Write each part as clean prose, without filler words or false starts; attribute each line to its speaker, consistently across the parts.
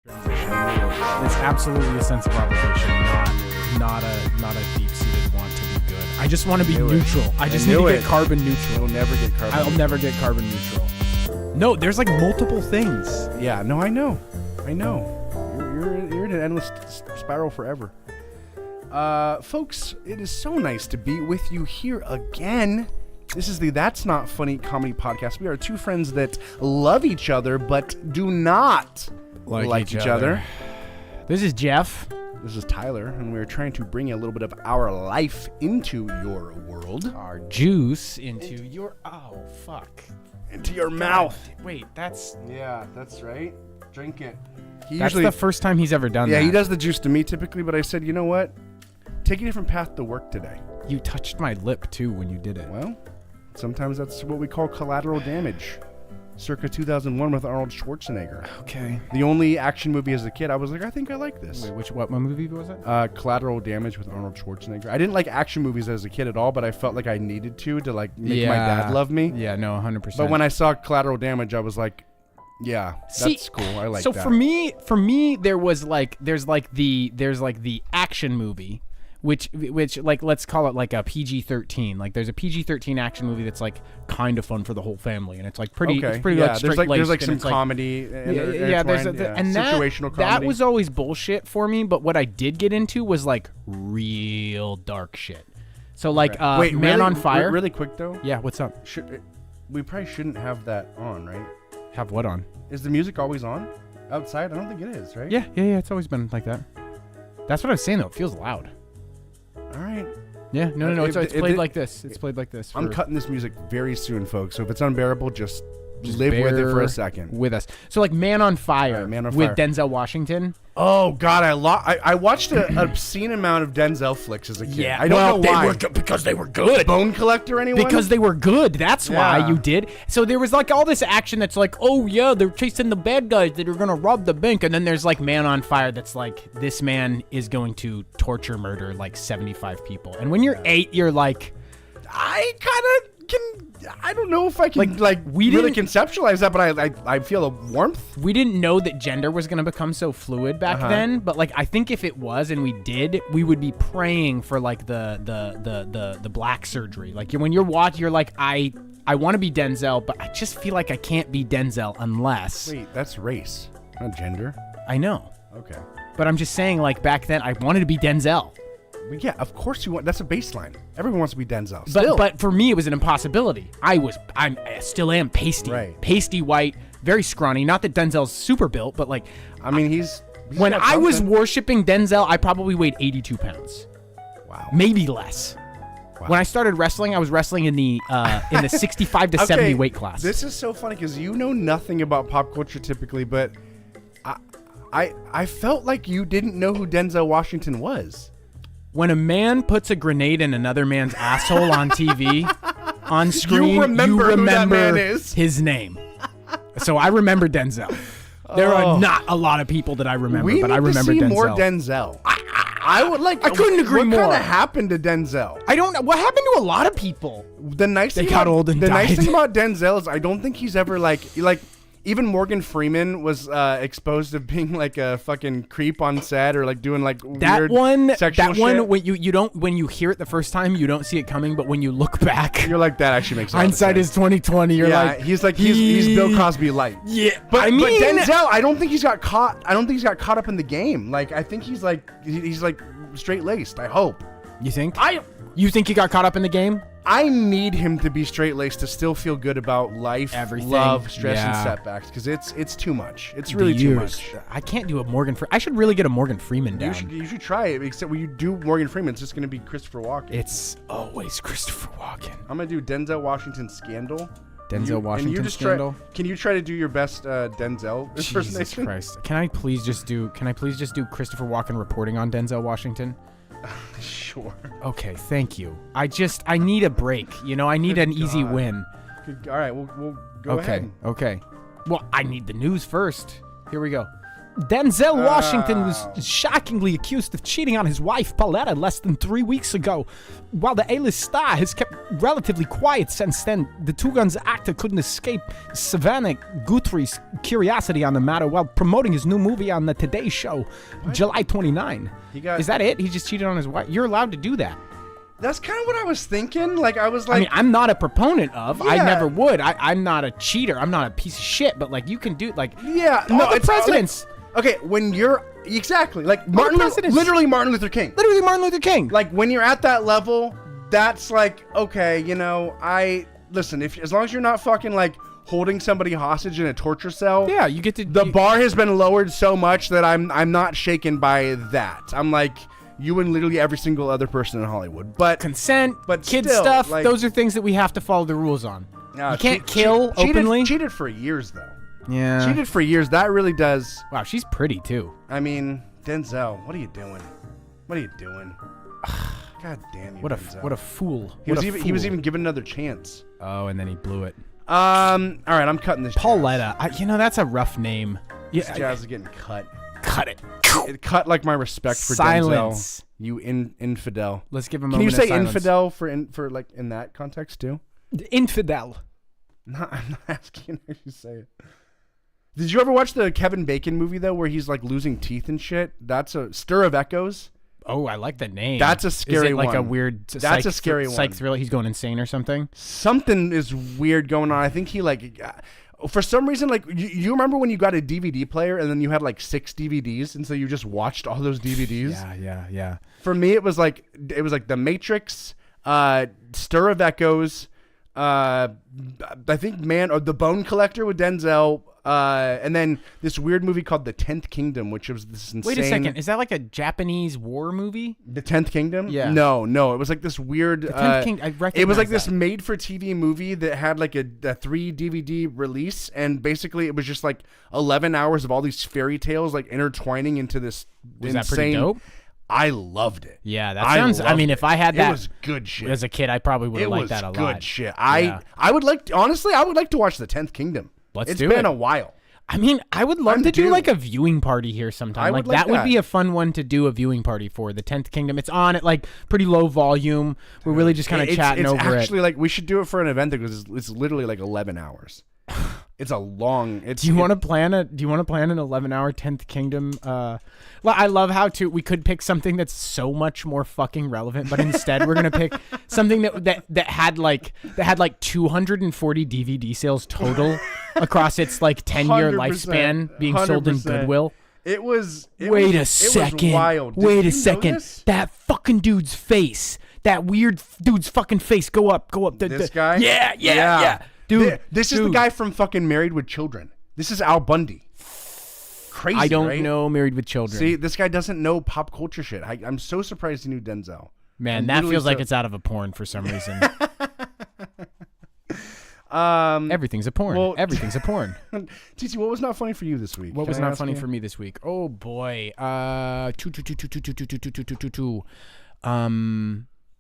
Speaker 1: It's absolutely a sense of obligation, not a deep-seated want to be good. I just want to be neutral. I just need to get carbon neutral.
Speaker 2: You'll never get carbon neutral.
Speaker 1: I'll never get carbon neutral. No, there's like multiple things.
Speaker 2: Yeah, no, I know. You're in an endless spiral forever. Folks, it is so nice to be with you here again. This is the That's Not Funny comedy podcast. We are two friends that love each other but do not like each other.
Speaker 1: This is Jeff.
Speaker 2: This is Tyler, and we're trying to bring a little bit of our life into your world.
Speaker 1: Our juice into your... Oh, fuck.
Speaker 2: Into your mouth.
Speaker 1: Wait, that's...
Speaker 2: Yeah, that's right. Drink it.
Speaker 1: That's the first time he's ever done that.
Speaker 2: Yeah, he does the juice to me typically, but I said, you know what? Take a different path to work today.
Speaker 1: You touched my lip, too, when you did it.
Speaker 2: Well, sometimes that's what we call collateral damage. Circa 2001 with Arnold Schwarzenegger.
Speaker 1: Okay.
Speaker 2: The only action movie as a kid, I was like, I think I like this.
Speaker 1: Wait, what movie was it?
Speaker 2: Collateral Damage with Arnold Schwarzenegger. I didn't like action movies as a kid at all, but I felt like I needed to like make my dad love me.
Speaker 1: Yeah, no, 100%.
Speaker 2: But when I saw Collateral Damage, I was like, yeah, that's cool. I like that.
Speaker 1: So for me, there's the action movie, which like let's call it like a PG-13. Like there's a PG-13 action movie that's like kind of fun for the whole family, and it's like pretty. Okay. It's pretty like straight-laced.
Speaker 2: There's like some comedy.
Speaker 1: There's
Speaker 2: situational comedy.
Speaker 1: That was always bullshit for me. But what I did get into was like real dark shit. So like
Speaker 2: Wait,
Speaker 1: Man on Fire.
Speaker 2: Really quick though.
Speaker 1: Yeah, what's up?
Speaker 2: We probably shouldn't have that on, right?
Speaker 1: Have what on?
Speaker 2: Is the music always on outside? I don't think it is, right?
Speaker 1: Yeah. It's always been like that. That's what I was saying though. It feels loud.
Speaker 2: All right.
Speaker 1: Yeah, no. It's played like this. It's played like this.
Speaker 2: I'm cutting this music very soon, folks. So if it's unbearable, just live with it for a second.
Speaker 1: With us. So like Man on Fire, with Denzel Washington.
Speaker 2: Oh God, I watched an obscene amount of Denzel flicks as a kid.
Speaker 1: Yeah,
Speaker 2: I don't know why.
Speaker 1: Because they were good.
Speaker 2: Bone Collector, anyone?
Speaker 1: Because they were good. That's why you did. So there was like all this action that's like, oh yeah, they're chasing the bad guys that are gonna rob the bank, and then there's like Man on Fire that's like, this man is going to torture, murder like 75 people, and when you're 8, you're like,
Speaker 2: I kind of can. I don't know if I can we really conceptualize that, but I feel a warmth.
Speaker 1: We didn't know that gender was going to become so fluid back then, but like I think if it was and we did, we would be praying for like the black surgery. Like when you're watching, you're like, I want to be Denzel, but I just feel like I can't be Denzel unless.
Speaker 2: Wait, that's race, not gender.
Speaker 1: I know.
Speaker 2: Okay.
Speaker 1: But I'm just saying, like back then, I wanted to be Denzel.
Speaker 2: Yeah, of course you want. That's a baseline. Everyone wants to be Denzel.
Speaker 1: But for me, it was an impossibility. I still am pasty, pasty white, very scrawny. Not that Denzel's super built, but like,
Speaker 2: I mean, he's
Speaker 1: when I was worshiping Denzel, I probably weighed 82 pounds.
Speaker 2: Wow.
Speaker 1: Maybe less. Wow. When I started wrestling, I was wrestling in the 65 to 70 weight class.
Speaker 2: This is so funny because you know nothing about pop culture typically, but I felt like you didn't know who Denzel Washington was.
Speaker 1: When a man puts a grenade in another man's asshole on TV, on screen, you remember
Speaker 2: who that man is.
Speaker 1: His name. So I remember Denzel. There are not a lot of people that I remember, but I remember Denzel.
Speaker 2: We need to see more Denzel. I would like.
Speaker 1: I couldn't agree more.
Speaker 2: What kind of happened to Denzel?
Speaker 1: I don't know. What happened to a lot of people?
Speaker 2: The nice thing
Speaker 1: got old and died.
Speaker 2: Nice thing about Denzel is I don't think he's ever like. Even Morgan Freeman was exposed to being like a fucking creep on set or like doing like weird sexual shit.
Speaker 1: When you don't, when you hear it the first time, you don't see it coming, but when you look back,
Speaker 2: you're like, that actually makes sense.
Speaker 1: Hindsight is 20/20. You're like,
Speaker 2: he's Bill Cosby light.
Speaker 1: Yeah,
Speaker 2: but Denzel, I don't think he's got caught. I don't think he's got caught up in the game. Like I think he's like straight laced. I hope.
Speaker 1: You think? You think he got caught up in the game?
Speaker 2: I need him to be straight-laced to still feel good about life,
Speaker 1: everything,
Speaker 2: love, stress, and setbacks, because it's too much. It's really too much.
Speaker 1: I can't do a Morgan Freeman. I should really get a Morgan Freeman down.
Speaker 2: You should try it, except when you do Morgan Freeman, it's just going to be Christopher Walken.
Speaker 1: It's always Christopher Walken.
Speaker 2: I'm going to do Denzel Washington Scandal.
Speaker 1: Washington Scandal?
Speaker 2: Can you try to do your best Denzel impersonation?
Speaker 1: Jesus Christ. Can I please just do Christopher Walken reporting on Denzel Washington?
Speaker 2: Sure.
Speaker 1: Okay, thank you. I need a break. You know, I need an easy win.
Speaker 2: All right, we'll go ahead.
Speaker 1: Okay. Well, I need the news first. Here we go. Denzel Washington was shockingly accused of cheating on his wife, Pauletta, less than 3 weeks ago. While the A-list star has kept relatively quiet since then, the Two Guns actor couldn't escape Savannah Guthrie's curiosity on the matter while promoting his new movie on the Today Show, July 29. Is that it? He just cheated on his wife? You're allowed to do that.
Speaker 2: That's kind of what I was thinking. Like, I was like...
Speaker 1: I mean, I'm not a proponent of.
Speaker 2: Yeah.
Speaker 1: I never would. I'm not a cheater. I'm not a piece of shit. But, like, you can do... Like,
Speaker 2: Yeah,
Speaker 1: all
Speaker 2: no,
Speaker 1: the
Speaker 2: it's
Speaker 1: presidents...
Speaker 2: okay, when you're... Exactly. Like,
Speaker 1: presidents.
Speaker 2: literally Martin Luther King.
Speaker 1: Literally Martin Luther King.
Speaker 2: Like, when you're at that level, that's like, okay, you know, listen, as long as you're not fucking, like, holding somebody hostage in a torture cell.
Speaker 1: Yeah, you get to...
Speaker 2: The bar has been lowered so much that I'm not shaken by that. I'm like... You and literally every single other person in Hollywood. But
Speaker 1: consent,
Speaker 2: but
Speaker 1: kid
Speaker 2: still,
Speaker 1: stuff,
Speaker 2: like,
Speaker 1: those are things that we have to follow the rules on. You can't kill
Speaker 2: cheated,
Speaker 1: openly.
Speaker 2: Cheated for years, though.
Speaker 1: Yeah.
Speaker 2: Cheated for years. That really does.
Speaker 1: Wow, she's pretty, too.
Speaker 2: I mean, Denzel, what are you doing? What are you doing? God damn you, Denzel.
Speaker 1: What a fool.
Speaker 2: He was even given another chance.
Speaker 1: Oh, and then he blew it.
Speaker 2: All right, I'm cutting this.
Speaker 1: Pauletta. That's a rough name.
Speaker 2: This jazz is getting cut.
Speaker 1: Cut it.
Speaker 2: It cut like my respect for
Speaker 1: Silence.
Speaker 2: Denzel. You infidel.
Speaker 1: Let's give him a
Speaker 2: Can you
Speaker 1: moment
Speaker 2: say
Speaker 1: of silence.
Speaker 2: infidel for like in that context too?
Speaker 1: Infidel.
Speaker 2: I'm not asking how you say it. Did you ever watch the Kevin Bacon movie though, where he's like losing teeth and shit? That's a Stir of Echoes.
Speaker 1: Oh, I like the name.
Speaker 2: That's a scary
Speaker 1: one. Is it like a
Speaker 2: one.
Speaker 1: weird
Speaker 2: That's a scary one.
Speaker 1: Psych thriller. He's going insane or something.
Speaker 2: Something is weird going on. I think he like, for some reason, like you remember when you got a DVD player and then you had like 6 DVDs, and so you just watched all those DVDs.
Speaker 1: Yeah.
Speaker 2: For me, it was like The Matrix, Stir of Echoes, I think The Bone Collector with Denzel, and then this weird movie called The 10th Kingdom, which was this insane...
Speaker 1: Wait a second. Is that like a Japanese war movie?
Speaker 2: The 10th Kingdom?
Speaker 1: Yeah.
Speaker 2: No. It was like this weird...
Speaker 1: The 10th Kingdom, I recognize
Speaker 2: it was like
Speaker 1: that.
Speaker 2: this made-for-TV movie that had like a 3 DVD release, and basically it was just like 11 hours of all these fairy tales like intertwining into this
Speaker 1: Was
Speaker 2: insane...
Speaker 1: that pretty dope?
Speaker 2: I loved it.
Speaker 1: Yeah, that sounds... I mean, if I had that...
Speaker 2: It was good shit.
Speaker 1: As a kid, I probably would have liked that a lot.
Speaker 2: It was good shit. I would like... Honestly, I would like to watch The 10th Kingdom.
Speaker 1: It's
Speaker 2: been
Speaker 1: it.
Speaker 2: a while.
Speaker 1: I mean, I would love
Speaker 2: I'm
Speaker 1: to do
Speaker 2: due.
Speaker 1: like a viewing party here sometime.
Speaker 2: I would like
Speaker 1: that would
Speaker 2: that.
Speaker 1: be a fun one to do a viewing party for. The 10th Kingdom. It's on at like pretty low volume. We're really just kind of chatting over it.
Speaker 2: It's actually like we should do it for an event because it's literally like 11 hours. It's a long.
Speaker 1: Do you want to plan an 11-hour 10th Kingdom? Well, I love how we could pick something that's so much more fucking relevant, but instead we're gonna pick something that had like 240 DVD sales total across its like 10-year lifespan being sold in
Speaker 2: 100%.
Speaker 1: Goodwill.
Speaker 2: Wait a second. It was wild.
Speaker 1: Wait a second. That fucking dude's face. That weird dude's fucking face. Go up.
Speaker 2: This guy?
Speaker 1: Yeah. Dude,
Speaker 2: this is the guy from fucking Married with Children. This is Al Bundy. Crazy,
Speaker 1: I don't
Speaker 2: right?
Speaker 1: know Married with Children.
Speaker 2: See, this guy doesn't know pop culture shit. I'm so surprised he knew Denzel.
Speaker 1: Man, that feels like it's out of a porn for some reason. Everything's a porn.
Speaker 2: Well,
Speaker 1: Everything's a porn.
Speaker 2: TC, what was not funny for you this week?
Speaker 1: What
Speaker 2: Can
Speaker 1: was
Speaker 2: I
Speaker 1: not
Speaker 2: ask
Speaker 1: funny
Speaker 2: you?
Speaker 1: for me this week? Oh boy.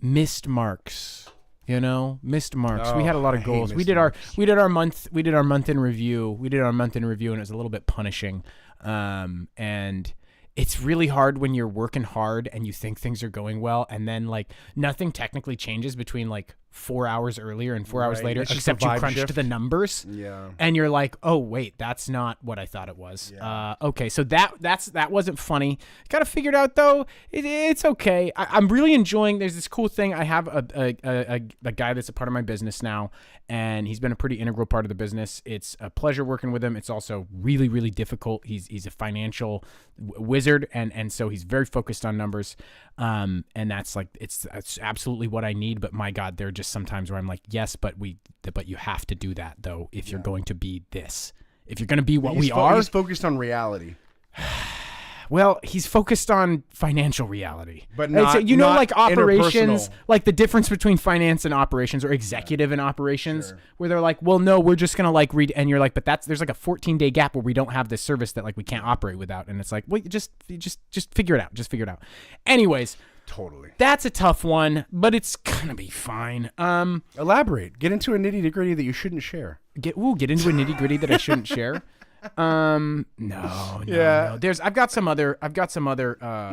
Speaker 1: Missed marks. You know, missed marks. We had a lot of goals. We did our month in review. And it was a little bit punishing. And it's really hard when you're working hard and you think things are going well, and then like nothing technically changes between like 4 hours earlier and 4 hours later,
Speaker 2: It's just a
Speaker 1: except you
Speaker 2: vibe
Speaker 1: crunched
Speaker 2: shift.
Speaker 1: the numbers.
Speaker 2: Yeah.
Speaker 1: And you're like, oh wait, that's not what I thought it was.
Speaker 2: Yeah.
Speaker 1: Okay, so that wasn't funny. Got it figured out though. It's okay. I'm really enjoying. There's this cool thing. I have a guy that's a part of my business now, and he's been a pretty integral part of the business. It's a pleasure working with him. It's also really, really difficult. He's a financial wizard, and so he's very focused on numbers. And that's like it's absolutely what I need. But my God, there are just sometimes where I'm like, yes, but you have to do that though if you're going to be this. If you're going to be what we are.
Speaker 2: He's focused on reality.
Speaker 1: Well, he's focused on financial reality.
Speaker 2: But not,
Speaker 1: not like operations,
Speaker 2: interpersonal.
Speaker 1: like the difference between finance and operations or executive and operations, where they're like, well, no, we're just going to like read. And you're like, but there's like a 14-day gap where we don't have this service that like we can't operate without. And it's like, well, just figure it out. Just figure it out. Anyways.
Speaker 2: Totally.
Speaker 1: That's a tough one, but it's going to be fine.
Speaker 2: Elaborate. Get into a nitty-gritty that you shouldn't share.
Speaker 1: Get into a nitty-gritty that I shouldn't share. No.
Speaker 2: Yeah.
Speaker 1: No. I've got some other.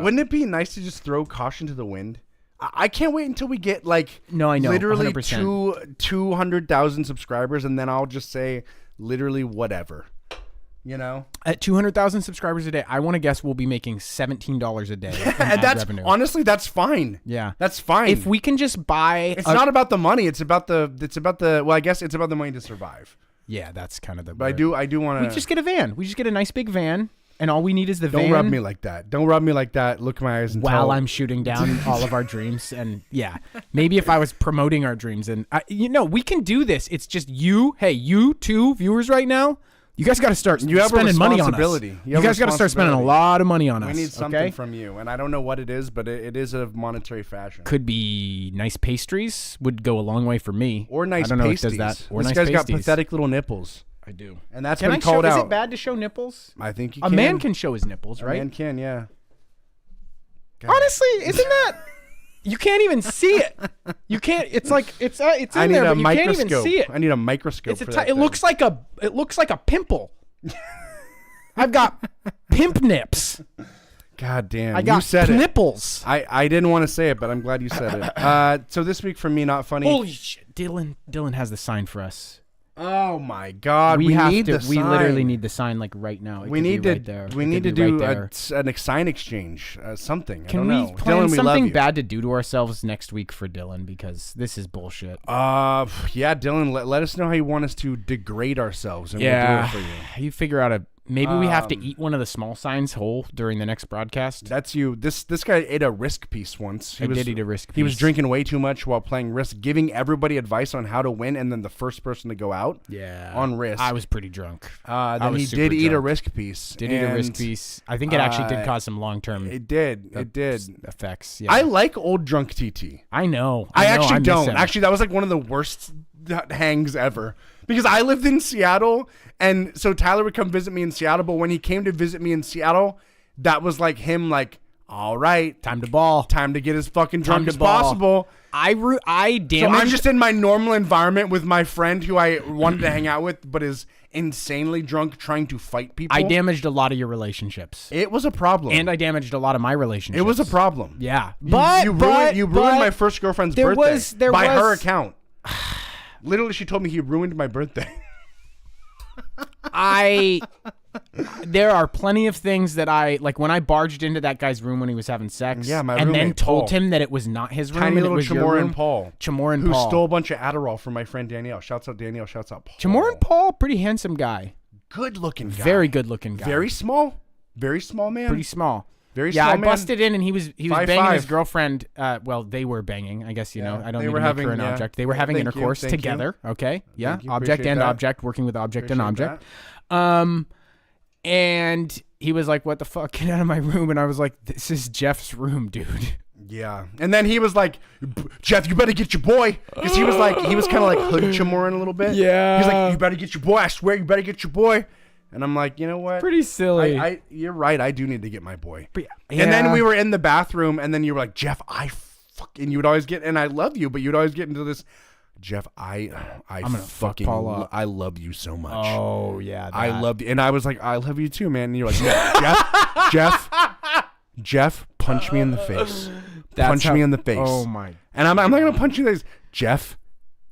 Speaker 2: Wouldn't it be nice to just throw caution to the wind? I can't wait until we get like
Speaker 1: No, I know.
Speaker 2: literally
Speaker 1: 100%.
Speaker 2: 200,000 subscribers, and then I'll just say literally whatever. You know,
Speaker 1: At 200,000 subscribers a day, I want to guess we'll be making $17 a day. In
Speaker 2: and
Speaker 1: ad
Speaker 2: that's
Speaker 1: revenue.
Speaker 2: honestly that's fine.
Speaker 1: Yeah,
Speaker 2: that's fine.
Speaker 1: If we can just buy,
Speaker 2: it's not about the money. It's about the. Well, I guess it's about the money to survive.
Speaker 1: Yeah, that's kind of the.
Speaker 2: But I do want to.
Speaker 1: We just get a van. We just get a nice big van, and all we need is the van.
Speaker 2: Don't rub me like that. Don't rub me like that. Look in my eyes and
Speaker 1: while I'm shooting down all of our dreams. And yeah, maybe if I was promoting our dreams, and we can do this. It's just you. Hey, you two viewers right now. You guys got to start spending money on us. You guys got to start spending a lot of money on us.
Speaker 2: We need something from you, and I don't know what it is, but it is a monetary fashion.
Speaker 1: Could be nice pastries. Would go a long way for me.
Speaker 2: Or nice
Speaker 1: I don't know
Speaker 2: pasties.
Speaker 1: If does that. Or
Speaker 2: this
Speaker 1: nice
Speaker 2: guy's
Speaker 1: pasties.
Speaker 2: got pathetic little nipples.
Speaker 1: I do.
Speaker 2: And that's been called out.
Speaker 1: Is it bad to show nipples?
Speaker 2: I think you
Speaker 1: can. A man can show his nipples, right?
Speaker 2: A man can, yeah.
Speaker 1: God. Honestly, isn't that... You can't even see it. You can't. It's like it's in there, but you can't even see it.
Speaker 2: I need a microscope.
Speaker 1: It looks like a pimple. I've got pimp nips.
Speaker 2: God damn.
Speaker 1: I got nipples.
Speaker 2: I didn't want to say it, but I'm glad you said it. So this week from me, not funny.
Speaker 1: Holy shit. Dylan has the sign for us.
Speaker 2: Oh my God. We
Speaker 1: literally need the sign like right now.
Speaker 2: We need to do an sign exchange, something.
Speaker 1: Can we plan something bad to do to ourselves next week for Dylan, because this is bullshit.
Speaker 2: Yeah, Dylan, let us know how you want us to degrade ourselves, and we'll do it for you.
Speaker 1: You figure out maybe we have to eat one of the small signs whole during the next broadcast.
Speaker 2: That's you. This guy ate a Risk piece once.
Speaker 1: He did eat a Risk piece.
Speaker 2: He was drinking way too much while playing Risk, giving everybody advice on how to win, and then the first person to go out.
Speaker 1: Yeah.
Speaker 2: On Risk.
Speaker 1: I was pretty drunk.
Speaker 2: Then he did eat a Risk piece.
Speaker 1: Eat a Risk piece. I think it actually did cause some long-term.
Speaker 2: It did.
Speaker 1: Effects. Yeah.
Speaker 2: I like old drunk TT.
Speaker 1: I know.
Speaker 2: I actually don't. Actually, that was like one of the worst hangs ever. Because I lived in Seattle, and so Tyler would come visit me in Seattle, but when he came to visit me in Seattle, that was like him like, all right,
Speaker 1: time to ball.
Speaker 2: Time to get as fucking drunk as possible. So I'm just in my normal environment with my friend who I wanted to hang out with, but is insanely drunk trying to fight people.
Speaker 1: I damaged a lot of your relationships.
Speaker 2: It was a problem.
Speaker 1: And I damaged a lot of my relationships.
Speaker 2: It was a problem.
Speaker 1: Yeah.
Speaker 2: You ruined my first girlfriend's birthday by her account. Literally, she told me he ruined my birthday.
Speaker 1: There are plenty of things that like when I barged into that guy's room when he was having sex.
Speaker 2: Yeah, my
Speaker 1: and
Speaker 2: roommate,
Speaker 1: then told
Speaker 2: Paul.
Speaker 1: him that it was not his room.
Speaker 2: Tiny
Speaker 1: and
Speaker 2: little
Speaker 1: it was your room.
Speaker 2: Paul.
Speaker 1: Paul.
Speaker 2: Who stole a bunch of Adderall from my friend Danielle. Shouts out Danielle. Shouts out Paul.
Speaker 1: Chamoran Paul, pretty handsome guy.
Speaker 2: Good looking guy.
Speaker 1: Very good looking guy.
Speaker 2: Very small man.
Speaker 1: Pretty small.
Speaker 2: Very small
Speaker 1: I
Speaker 2: man.
Speaker 1: busted in and he was
Speaker 2: 5'5".
Speaker 1: banging his girlfriend. Well, they were banging. I guess I don't need to make her an object. They were having intercourse together. Okay, yeah, object and object, working with object and object. And he was like, "What the fuck? Get out of my room!" And I was like, "This is Jeff's room, dude."
Speaker 2: Yeah, and then he was like, "Jeff, you better get your boy," because he was kind of like hood Chamoran a little bit.
Speaker 1: Yeah,
Speaker 2: he's like, "You better get your boy. I swear, you better get your boy." And I'm like, you know what?
Speaker 1: Pretty silly.
Speaker 2: You're right. I do need to get my boy.
Speaker 1: Yeah.
Speaker 2: And then we were in the bathroom, and then you were like, Jeff, and you would always get, and I love you, but you'd always get into this, Jeff, I'm gonna fucking
Speaker 1: Paul up.
Speaker 2: I love you so much.
Speaker 1: Oh yeah,
Speaker 2: I love you, and I was like, I love you too, man. And you're like, Jeff, punch me in the face. Punch me in the face.
Speaker 1: Oh my.
Speaker 2: And I'm not gonna punch you in the face, Jeff.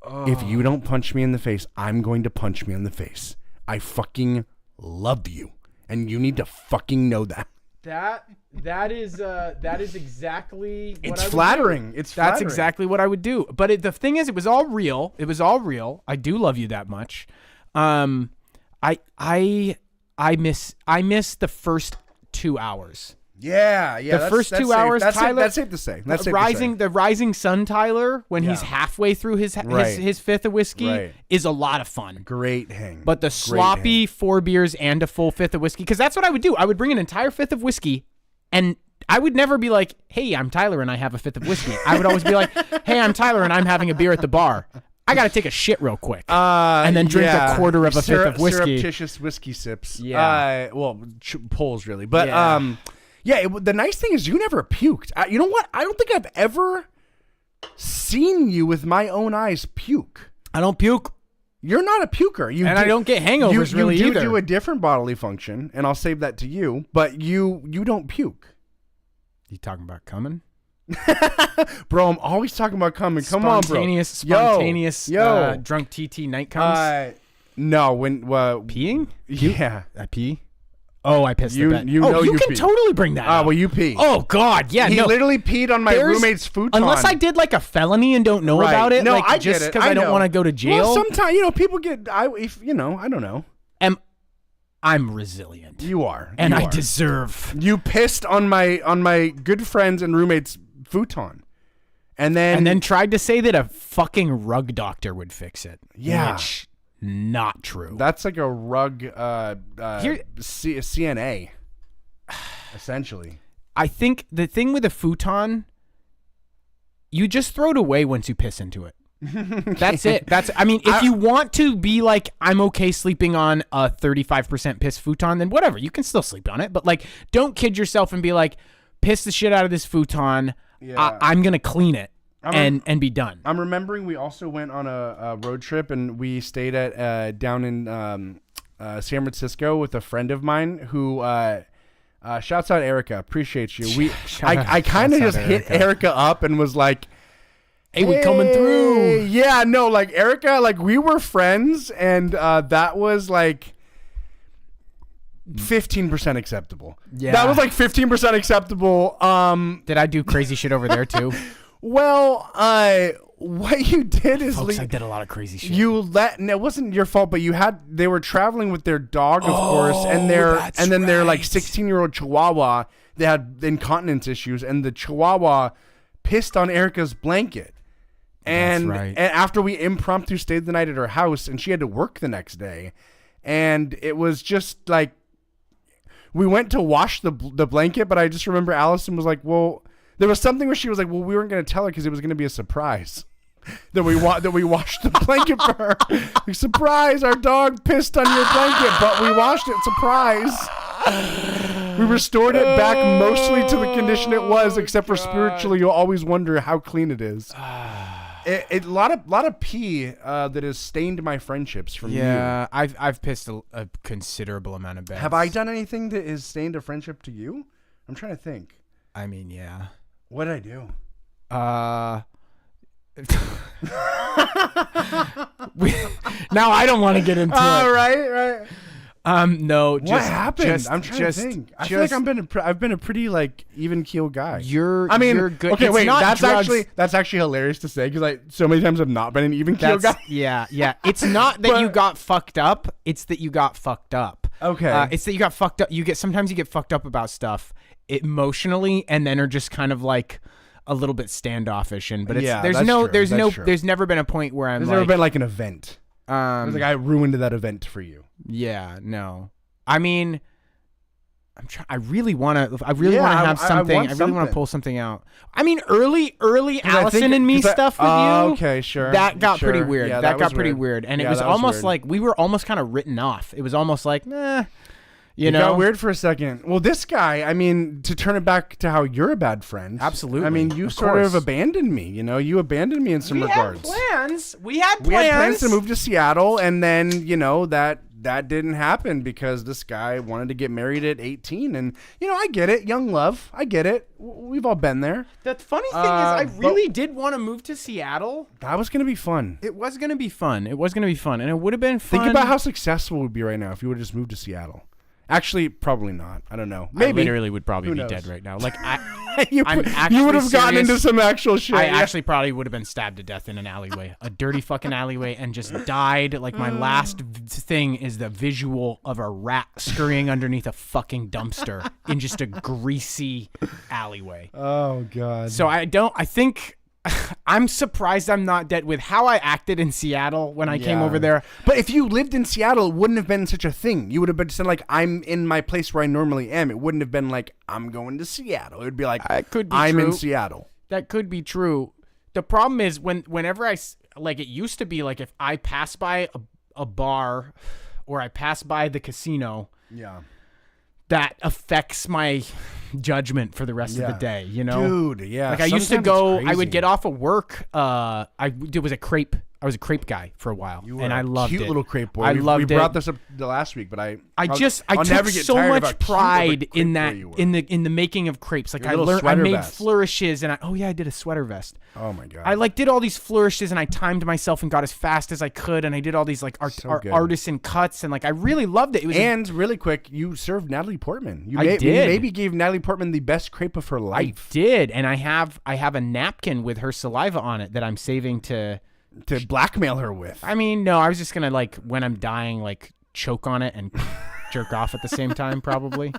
Speaker 2: If you don't punch me in the face, I'm going to punch me in the face. I fucking love you, and you need to fucking know that.
Speaker 1: That is exactly what
Speaker 2: it's
Speaker 1: I would
Speaker 2: flattering.
Speaker 1: do.
Speaker 2: It's flattering.
Speaker 1: That's exactly what I would do. But the thing is, it was all real. I do love you that much. I miss the first 2 hours.
Speaker 2: Yeah.
Speaker 1: The first 2 hours, Tyler.
Speaker 2: That's safe to say.
Speaker 1: The rising sun, Tyler, when he's halfway through his fifth of whiskey, is a lot of fun.
Speaker 2: Great hang.
Speaker 1: But the sloppy 4 beers and a full fifth of whiskey, because that's what I would do. I would bring an entire fifth of whiskey, and I would never be like, "Hey, I'm Tyler, and I have a fifth of whiskey." I would always be like, "Hey, I'm Tyler, and I'm having a beer at the bar. I got to take a shit real quick," and then drink a quarter of a fifth of whiskey.
Speaker 2: Surreptitious whiskey sips.
Speaker 1: Yeah.
Speaker 2: Pulls really, but the nice thing is you never puked. You know what? I don't think I've ever seen you with my own eyes puke.
Speaker 1: I don't puke.
Speaker 2: You're not a puker.
Speaker 1: I don't get hangovers really either.
Speaker 2: You do a different bodily function, and I'll save that to you. But you don't puke.
Speaker 1: You talking about coming?
Speaker 2: Bro, I'm always talking about coming. Come on, bro.
Speaker 1: Spontaneous drunk TT night comes.
Speaker 2: No, when
Speaker 1: peeing?
Speaker 2: Yeah,
Speaker 1: I pee. Oh, I pissed the bed.
Speaker 2: You
Speaker 1: can
Speaker 2: pee.
Speaker 1: totally bring that up.
Speaker 2: Well, you pee.
Speaker 1: Oh, God, yeah.
Speaker 2: He literally peed on my roommate's futon.
Speaker 1: Unless I did like a felony and don't know about it.
Speaker 2: No,
Speaker 1: like,
Speaker 2: I
Speaker 1: just
Speaker 2: get it.
Speaker 1: because I don't want to go to jail.
Speaker 2: Well, sometimes, people get, I don't know.
Speaker 1: I'm resilient.
Speaker 2: You are.
Speaker 1: And I deserve.
Speaker 2: You pissed on my good friends and roommate's futon. And then
Speaker 1: tried to say that a fucking rug doctor would fix it.
Speaker 2: Yeah.
Speaker 1: Which, not true.
Speaker 2: That's like a rug CNA, essentially.
Speaker 1: I think the thing with a futon, you just throw it away once you piss into it. That's it. If you want to be like, I'm okay sleeping on a 35% piss futon, then whatever, you can still sleep on it. But like, don't kid yourself and be like, piss the shit out of this futon. Yeah. I'm going to clean it. And be done. I'm
Speaker 2: remembering we also went on a road trip and we stayed at down in San Francisco with a friend of mine who shouts out Erica. Appreciate you. I kind of just hit Erica up and was like,
Speaker 1: "Hey, we coming through."
Speaker 2: Yeah, no, like Erica, like we were friends, and that was like 15% acceptable.
Speaker 1: Yeah,
Speaker 2: that was like 15% acceptable.
Speaker 1: Did I do crazy shit over there too?
Speaker 2: Well, what you did is,
Speaker 1: folks, I did a lot of crazy shit.
Speaker 2: And it wasn't your fault, but they were traveling with their dog, of course, and their like 16-year-old Chihuahua. They had incontinence issues, and the Chihuahua pissed on Erica's blanket. And,
Speaker 1: that's right.
Speaker 2: And after we impromptu stayed the night at her house, and she had to work the next day, and it was just like, we went to wash the blanket, but I just remember Allison was like, well. There was something where she was like, well, we weren't going to tell her because it was going to be a surprise that we washed the blanket for her. Like, surprise, our dog pissed on your blanket, but we washed it. Surprise. We restored it back mostly to the condition it was, except for spiritually, you'll always wonder how clean it is. A lot of pee that has stained my friendships from you.
Speaker 1: Yeah, I've pissed a considerable amount of beds.
Speaker 2: Have I done anything that has stained a friendship to you? I'm trying to think.
Speaker 1: I mean, yeah.
Speaker 2: What did I do?
Speaker 1: Now I don't want to get into it.
Speaker 2: Right.
Speaker 1: No.
Speaker 2: What happened? I'm trying to think. I feel like I've been a pretty like even keel guy.
Speaker 1: You're good.
Speaker 2: Okay,
Speaker 1: it's
Speaker 2: wait.
Speaker 1: That's
Speaker 2: actually hilarious to say because so many times I've not been an even keel guy.
Speaker 1: Yeah. It's not that you got fucked up. It's that you got fucked up.
Speaker 2: Okay.
Speaker 1: It's that you got fucked up. Sometimes you get fucked up about stuff emotionally, and then are just kind of like a little bit standoffish. But there's never been a point where there's
Speaker 2: never been like an event. It was like I ruined that event for you.
Speaker 1: Yeah, no. I mean, I really want to have something. I really want to pull something out. I mean, early Allison and me stuff with you.
Speaker 2: Okay, sure.
Speaker 1: That got pretty weird.
Speaker 2: Yeah,
Speaker 1: that got pretty weird. And it was almost like we were almost kind of written off. It was almost like, nah. You know?
Speaker 2: Got weird for a second. Well, this guy, I mean, to turn it back to how you're a bad friend.
Speaker 1: Absolutely.
Speaker 2: I mean, you sort of abandoned me. You abandoned me in some regards.
Speaker 1: We had plans
Speaker 2: to move to Seattle, and then, that didn't happen because this guy wanted to get married at 18. And, I get it. Young love. I get it. We've all been there.
Speaker 1: The funny thing is I really did want to move to Seattle.
Speaker 2: That was going to be fun.
Speaker 1: It was going to be fun. And it would have been fun.
Speaker 2: Think about how successful we'd be right now if you would have just moved to Seattle. Actually, probably not. I don't know. Maybe.
Speaker 1: I literally would probably be dead right now. Like
Speaker 2: you would have gotten into some actual shit.
Speaker 1: I actually probably would have been stabbed to death in an alleyway, a dirty fucking alleyway, and just died. Like my last thing is the visual of a rat scurrying underneath a fucking dumpster in just a greasy alleyway.
Speaker 2: Oh God.
Speaker 1: So I think. I'm surprised I'm not dead with how I acted in Seattle when I came over there.
Speaker 2: But if you lived in Seattle, it wouldn't have been such a thing. You would have been said like, I'm in my place where I normally am. It wouldn't have been like, I'm going to Seattle. It would be like, I'm in Seattle.
Speaker 1: That could be true. The problem is whenever it used to be like if I pass by a bar or I pass by the casino.
Speaker 2: Yeah.
Speaker 1: That affects my judgment for the rest of the day,
Speaker 2: Dude, yeah.
Speaker 1: Like I used to go, I would get off of work. It was a crepe was a crepe guy for a while,
Speaker 2: You were
Speaker 1: and I loved
Speaker 2: cute
Speaker 1: it.
Speaker 2: little crepe boy.
Speaker 1: I loved
Speaker 2: we brought
Speaker 1: it.
Speaker 2: this up the last week, but I
Speaker 1: took
Speaker 2: never get
Speaker 1: so
Speaker 2: tired of how
Speaker 1: much
Speaker 2: cute of a
Speaker 1: pride
Speaker 2: crepe
Speaker 1: in
Speaker 2: boy
Speaker 1: that
Speaker 2: you were.
Speaker 1: in the making of crepes. Like
Speaker 2: Your
Speaker 1: I
Speaker 2: little
Speaker 1: learned, I
Speaker 2: sweater
Speaker 1: made
Speaker 2: vest.
Speaker 1: flourishes, and I did a sweater vest.
Speaker 2: Oh my god!
Speaker 1: I like did all these flourishes, and I timed myself and got as fast as I could, and I did all these like
Speaker 2: good.
Speaker 1: artisan cuts, and like I really loved it. It was
Speaker 2: and really quick, you served Natalie Portman. You
Speaker 1: did.
Speaker 2: You maybe gave Natalie Portman the best crepe of her life.
Speaker 1: I did, and I have a napkin with her saliva on it that I'm saving to
Speaker 2: blackmail her with.
Speaker 1: I mean, no, I was just gonna like when I'm dying, like choke on it and jerk off at the same time. Probably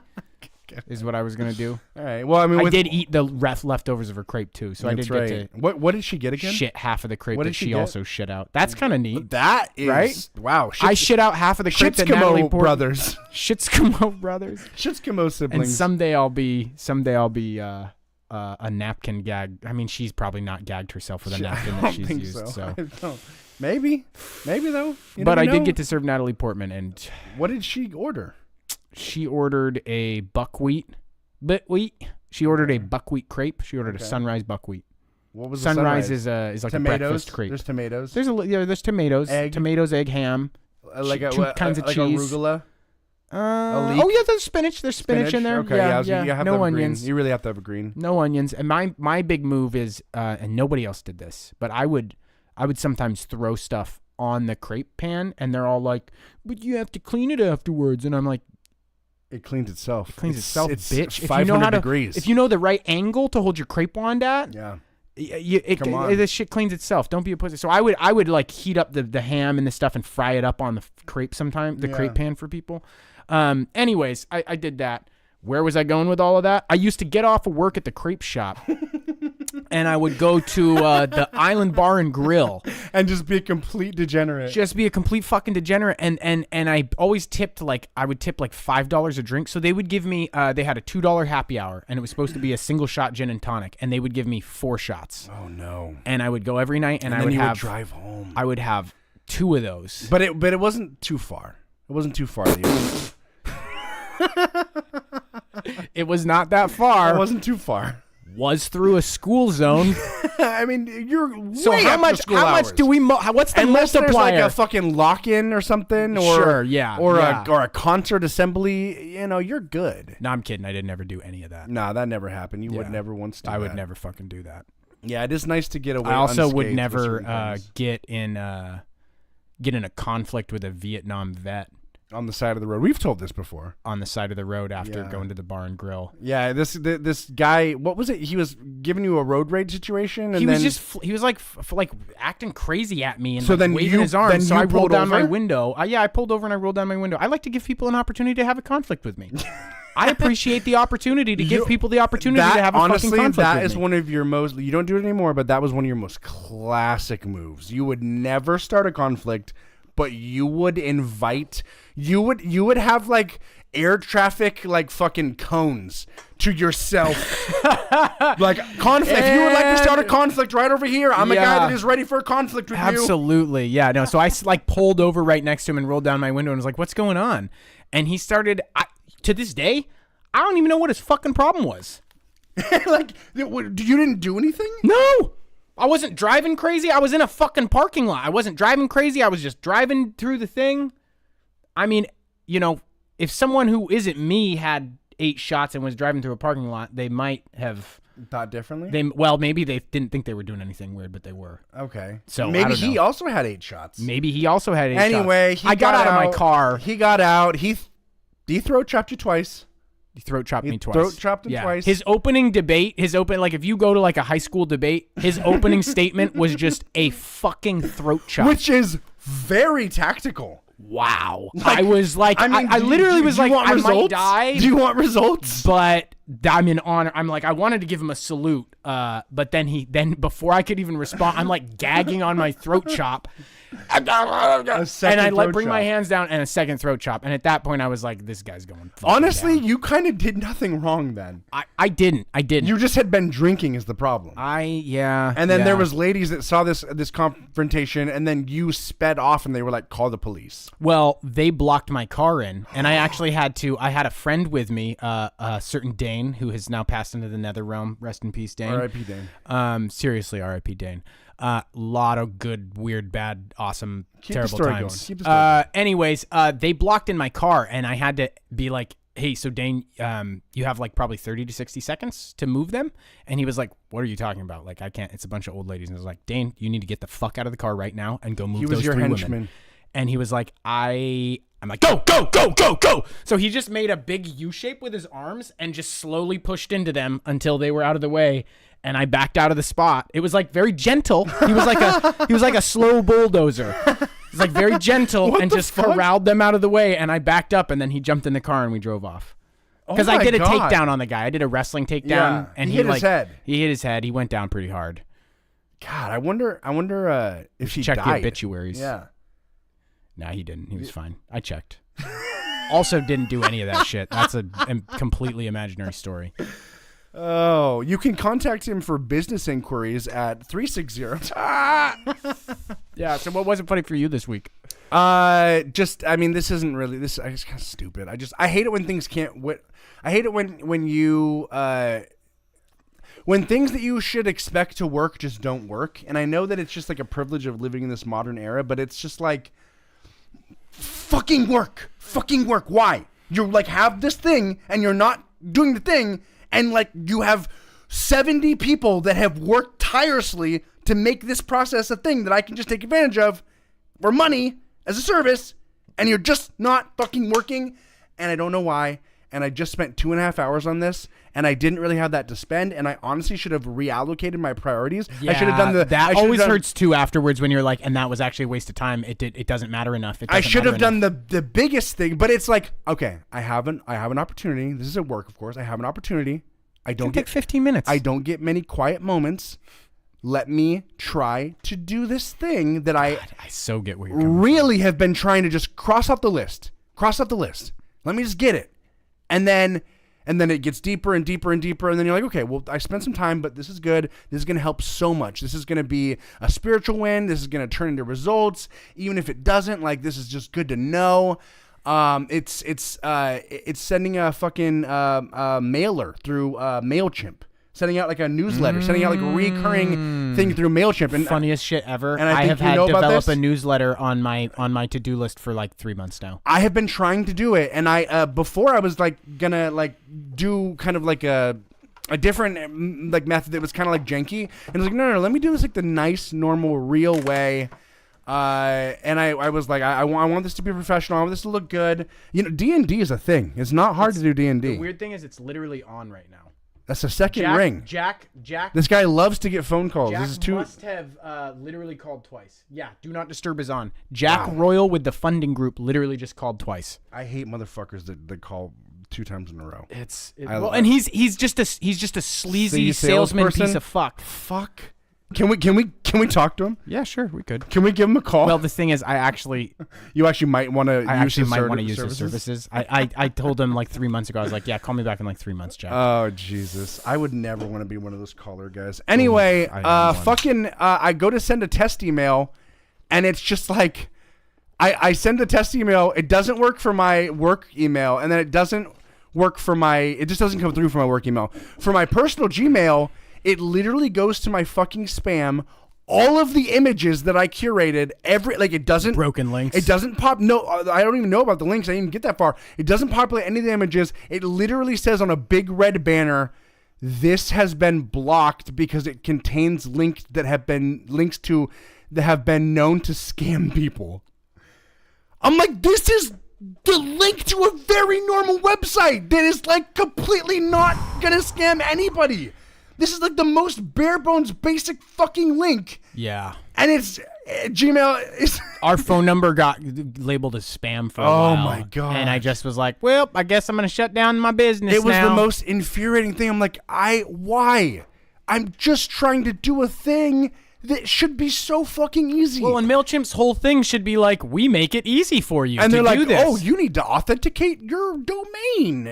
Speaker 1: is what I was gonna do.
Speaker 2: All right. Well, I mean,
Speaker 1: I did eat the leftovers of her crepe too, so I did get to
Speaker 2: What did she get again?
Speaker 1: shit half of the crepe
Speaker 2: What
Speaker 1: that
Speaker 2: did she
Speaker 1: she
Speaker 2: get?
Speaker 1: also shit out. That's kind of neat.
Speaker 2: That is
Speaker 1: Right?
Speaker 2: Wow.
Speaker 1: I shit out half of the crepe that Natalie
Speaker 2: Shitskimo brothers.
Speaker 1: Shitskimo brothers.
Speaker 2: Shitskimo
Speaker 1: And
Speaker 2: siblings.
Speaker 1: someday I'll be a napkin gag. I mean, she's probably not gagged herself with a napkin that she's used. So.
Speaker 2: I don't. Maybe though.
Speaker 1: But I did get to serve Natalie Portman, and
Speaker 2: What did she order?
Speaker 1: she ordered a buckwheat. She ordered a buckwheat crepe. She ordered a sunrise buckwheat.
Speaker 2: What was
Speaker 1: Sunrise
Speaker 2: the
Speaker 1: is like
Speaker 2: tomatoes?
Speaker 1: a breakfast crepe.
Speaker 2: There's tomatoes.
Speaker 1: There's tomatoes, egg, ham,
Speaker 2: like
Speaker 1: two kinds of
Speaker 2: like
Speaker 1: cheese.
Speaker 2: arugula.
Speaker 1: Oh yeah, there's spinach. There's spinach in there.
Speaker 2: Okay,
Speaker 1: yeah,
Speaker 2: you have to
Speaker 1: no
Speaker 2: have
Speaker 1: onions.
Speaker 2: Green. You really have to have a green.
Speaker 1: No onions. And my big move is, and nobody else did this, but I would sometimes throw stuff on the crepe pan, and they're all like, "But you have to clean it afterwards." And I'm like,
Speaker 2: It cleans itself.
Speaker 1: "It cleans itself,
Speaker 2: it's
Speaker 1: bitch."
Speaker 2: 500 degrees.
Speaker 1: If you know the right angle to hold your crepe wand at,
Speaker 2: Yeah.
Speaker 1: Come on. This shit cleans itself. Don't be a pussy. So I would like heat up the ham and the stuff and fry it up on the crepe sometime, the crepe pan for people. Anyways, I did that. Where was I going with all of that? I used to get off of work at the crepe shop and I would go to the Island Bar and Grill.
Speaker 2: And just be a complete degenerate.
Speaker 1: Just be a complete fucking degenerate. And I always tipped I would tip like $5 a drink. So they would give me, they had a $2 happy hour and it was supposed to be a single shot gin and tonic. And they would give me 4 shots.
Speaker 2: Oh no.
Speaker 1: And I would go every night and I
Speaker 2: then
Speaker 1: would
Speaker 2: you
Speaker 1: have,
Speaker 2: would drive home.
Speaker 1: I would have 2 of those.
Speaker 2: But it wasn't too far. It wasn't too far.
Speaker 1: It was not that far.
Speaker 2: It wasn't too far.
Speaker 1: Was through a school zone.
Speaker 2: I mean, you're
Speaker 1: So
Speaker 2: way
Speaker 1: how
Speaker 2: after
Speaker 1: much?
Speaker 2: school
Speaker 1: How
Speaker 2: hours.
Speaker 1: much do we? What's the
Speaker 2: Unless there's
Speaker 1: multiplier?
Speaker 2: like a fucking lock-in or something, or
Speaker 1: Sure, yeah,
Speaker 2: or
Speaker 1: yeah.
Speaker 2: a concert assembly, you're good.
Speaker 1: No, I'm kidding. I didn't ever do any of that.
Speaker 2: Nah, that never happened. You would
Speaker 1: Yeah.
Speaker 2: never once do
Speaker 1: I would
Speaker 2: that.
Speaker 1: never fucking do that.
Speaker 2: Yeah, it is nice to get away.
Speaker 1: I also would
Speaker 2: unscathed with
Speaker 1: never
Speaker 2: certain things.
Speaker 1: get in a conflict with a Vietnam vet
Speaker 2: on the side of the road. We've told this before.
Speaker 1: on the side of the road after
Speaker 2: Yeah.
Speaker 1: going to the bar and grill.
Speaker 2: Yeah, this guy. What was it? He was giving you a road rage situation, and
Speaker 1: He
Speaker 2: then
Speaker 1: was like like acting crazy at me and
Speaker 2: So
Speaker 1: like,
Speaker 2: then
Speaker 1: waving
Speaker 2: you-
Speaker 1: his arms.
Speaker 2: then
Speaker 1: So
Speaker 2: you
Speaker 1: I rolled
Speaker 2: pulled
Speaker 1: down my
Speaker 2: over?
Speaker 1: window. I pulled over and I rolled down my window. I like to give people an opportunity to have a conflict with me. I appreciate the opportunity to give people the opportunity to have a
Speaker 2: honestly,
Speaker 1: fucking conflict
Speaker 2: that
Speaker 1: with
Speaker 2: is
Speaker 1: me.
Speaker 2: one of your most. You don't do it anymore, but that was one of your most classic moves. You would never start a conflict, but you would invite. You would have like air traffic, like fucking cones to yourself. Like conflict. If you would like to start a conflict right over here, I'm a guy
Speaker 1: Yeah.
Speaker 2: that is ready for a conflict with you.
Speaker 1: Absolutely. Yeah, no. So I like pulled over right next to him and rolled down my window and was like, "What's going on?" And he started to this day, I don't even know what his fucking problem was.
Speaker 2: Like, you didn't do anything?
Speaker 1: No. I wasn't driving crazy. I was in a fucking parking lot. I wasn't driving crazy. I was just driving through the thing. I mean, if someone who isn't me had 8 shots and was driving through a parking lot, they might have
Speaker 2: Thought differently?
Speaker 1: maybe they didn't think they were doing anything weird, but they were.
Speaker 2: Okay.
Speaker 1: So, I
Speaker 2: maybe
Speaker 1: don't
Speaker 2: he
Speaker 1: know.
Speaker 2: also had 8 shots.
Speaker 1: Maybe he also had 8
Speaker 2: Anyway,
Speaker 1: shots. I got out of my car.
Speaker 2: He got out. He throat chopped you twice.
Speaker 1: He throat chopped me twice.
Speaker 2: throat chopped him twice.
Speaker 1: His opening debate, like if you go to like a high school debate, his opening statement was just a fucking throat chop.
Speaker 2: Which is very tactical.
Speaker 1: Wow. I was like, I
Speaker 2: do
Speaker 1: literally
Speaker 2: you
Speaker 1: was like,
Speaker 2: want
Speaker 1: I
Speaker 2: results?
Speaker 1: might die.
Speaker 2: Do you want results?
Speaker 1: But I'm in honor. I'm like, I wanted to give him a salute. But then before I could even respond, I'm like gagging on my throat chop. And I like bring my hands down and a second throat chop. And at that point I was like, this guy's going fucking
Speaker 2: Honestly,
Speaker 1: down.
Speaker 2: you kind of did nothing wrong then.
Speaker 1: I didn't.
Speaker 2: You just had been drinking is the problem. And then there was ladies that saw this confrontation, and then you sped off, and they were like, "Call the police."
Speaker 1: Well, they blocked my car in, and I actually had a friend with me, a certain Dane, who has now passed into the nether realm. Rest in peace, Dane.
Speaker 2: R.I.P. Dane.
Speaker 1: Seriously, R.I.P. Dane. Lot of good, weird, bad, awesome, terrible times.
Speaker 2: Keep the story going.
Speaker 1: Anyways, they blocked in my car, and I had to be like, hey, so Dane, you have like probably 30 to 60 seconds to move them. And he was like, what are you talking about? Like, I can't, it's a bunch of old ladies. And I was like, Dane, you need to get the fuck out of the car right now and go move those 3 women. And he was like, I'm like, go, go, go, go, go. So he just made a big U shape with his arms and just slowly pushed into them until they were out of the way. And I backed out of the spot. It was like very gentle. He was like a slow bulldozer. He's like very gentle and just corralled them out of the way. And I backed up, and then he jumped in the car and we drove off. Because I did a takedown on the guy. I did a wrestling takedown, and
Speaker 2: he hit his head.
Speaker 1: He hit his head. He went down pretty hard.
Speaker 2: God, I wonder if he
Speaker 1: check
Speaker 2: died.
Speaker 1: the obituaries.
Speaker 2: Yeah.
Speaker 1: Nah, he didn't. He was fine. I checked. Also, didn't do any of that shit. That's a completely imaginary story.
Speaker 2: Oh, you can contact him for business inquiries at 360.
Speaker 1: Yeah, so what wasn't funny for you this week?
Speaker 2: This isn't really this. It's kind of stupid. I hate it when things can't. I hate it when you when things that you should expect to work just don't work. And I know that it's just like a privilege of living in this modern era, but it's just like fucking work. Why? You like have this thing and you're not doing the thing, and like you have 70 people that have worked tirelessly to make this process a thing that I can just take advantage of for money as a service, and you're just not fucking working, and I don't know why. And I just spent 2.5 hours on this, and I didn't really have that to spend, and I honestly should have reallocated my priorities.
Speaker 1: Yeah,
Speaker 2: I should have done
Speaker 1: that always hurts too afterwards when you're like, and that was actually a waste of time. It doesn't matter enough.
Speaker 2: I should have done the biggest thing, but it's like, okay, I have an opportunity. This is at work, of course. I have an opportunity. I don't get
Speaker 1: 15 minutes.
Speaker 2: I don't get many quiet moments. Let me try to do this thing that I
Speaker 1: so get where you're coming
Speaker 2: really have been trying to just cross off the list. Let me just get it. And then it gets deeper and deeper and deeper. And then you're like, okay, well, I spent some time, but this is good. This is going to help so much. This is going to be a spiritual win. This is going to turn into results. Even if it doesn't, like, this is just good to know. It's sending a fucking mailer through MailChimp. Sending out like a newsletter, sending out like a recurring thing through MailChimp. And
Speaker 1: funniest shit ever.
Speaker 2: And I
Speaker 1: have had to develop a newsletter on my to-do list for like 3 months now.
Speaker 2: I have been trying to do it, and I before I was like gonna like do kind of like a different like method that was kind of like janky, and I was like, no, let me do this like the nice, normal, real way. And I was like, I want this to be professional. I want this to look good. You know, D&D is a thing. It's not hard to do D&D.
Speaker 1: The weird thing is it's literally on right now.
Speaker 2: That's the second ring.
Speaker 1: Jack.
Speaker 2: This guy loves to get phone calls.
Speaker 1: Jack
Speaker 2: this is too.
Speaker 1: Must have literally called twice. Yeah, do not disturb is on. Jack Royal with the funding group literally just called twice.
Speaker 2: I hate motherfuckers that call 2 times in a row.
Speaker 1: And he's just a sleazy salesman piece of fuck.
Speaker 2: Fuck. Can we talk to him?
Speaker 1: Yeah, sure, we could.
Speaker 2: Can we give him a call?
Speaker 1: Well, the thing is, you
Speaker 2: actually might want to.
Speaker 1: I actually might want to use his services. I told him like 3 months ago. I was like, yeah, call me back in like 3 months, Jack.
Speaker 2: Oh Jesus, I would never want to be one of those caller guys. Anyway, I go to send a test email, and it's just like, I send the test email. It doesn't work for my work email, and then it doesn't work for it just doesn't come through for my work email. For my personal Gmail, it literally goes to my fucking spam. All of the images that I curated, it doesn't...
Speaker 1: Broken links.
Speaker 2: It doesn't pop... No, I don't even know about the links. I didn't even get that far. It doesn't populate any of the images. It literally says on a big red banner, this has been blocked because it contains links that have been known to scam people. I'm like, this is the link to a very normal website that is like completely not gonna scam anybody. This is like the most bare bones basic fucking link.
Speaker 1: Yeah.
Speaker 2: And it's Gmail is
Speaker 1: our phone number got labeled as spam for a while.
Speaker 2: Oh my God.
Speaker 1: And I just was like, well, I guess I'm going to shut down my business now.
Speaker 2: It was the most infuriating thing. I'm like, why? I'm just trying to do a thing that should be so fucking easy.
Speaker 1: Well, and MailChimp's whole thing should be like, we make it easy for you
Speaker 2: and
Speaker 1: to
Speaker 2: they're like,
Speaker 1: do this.
Speaker 2: oh, you need to authenticate your domain.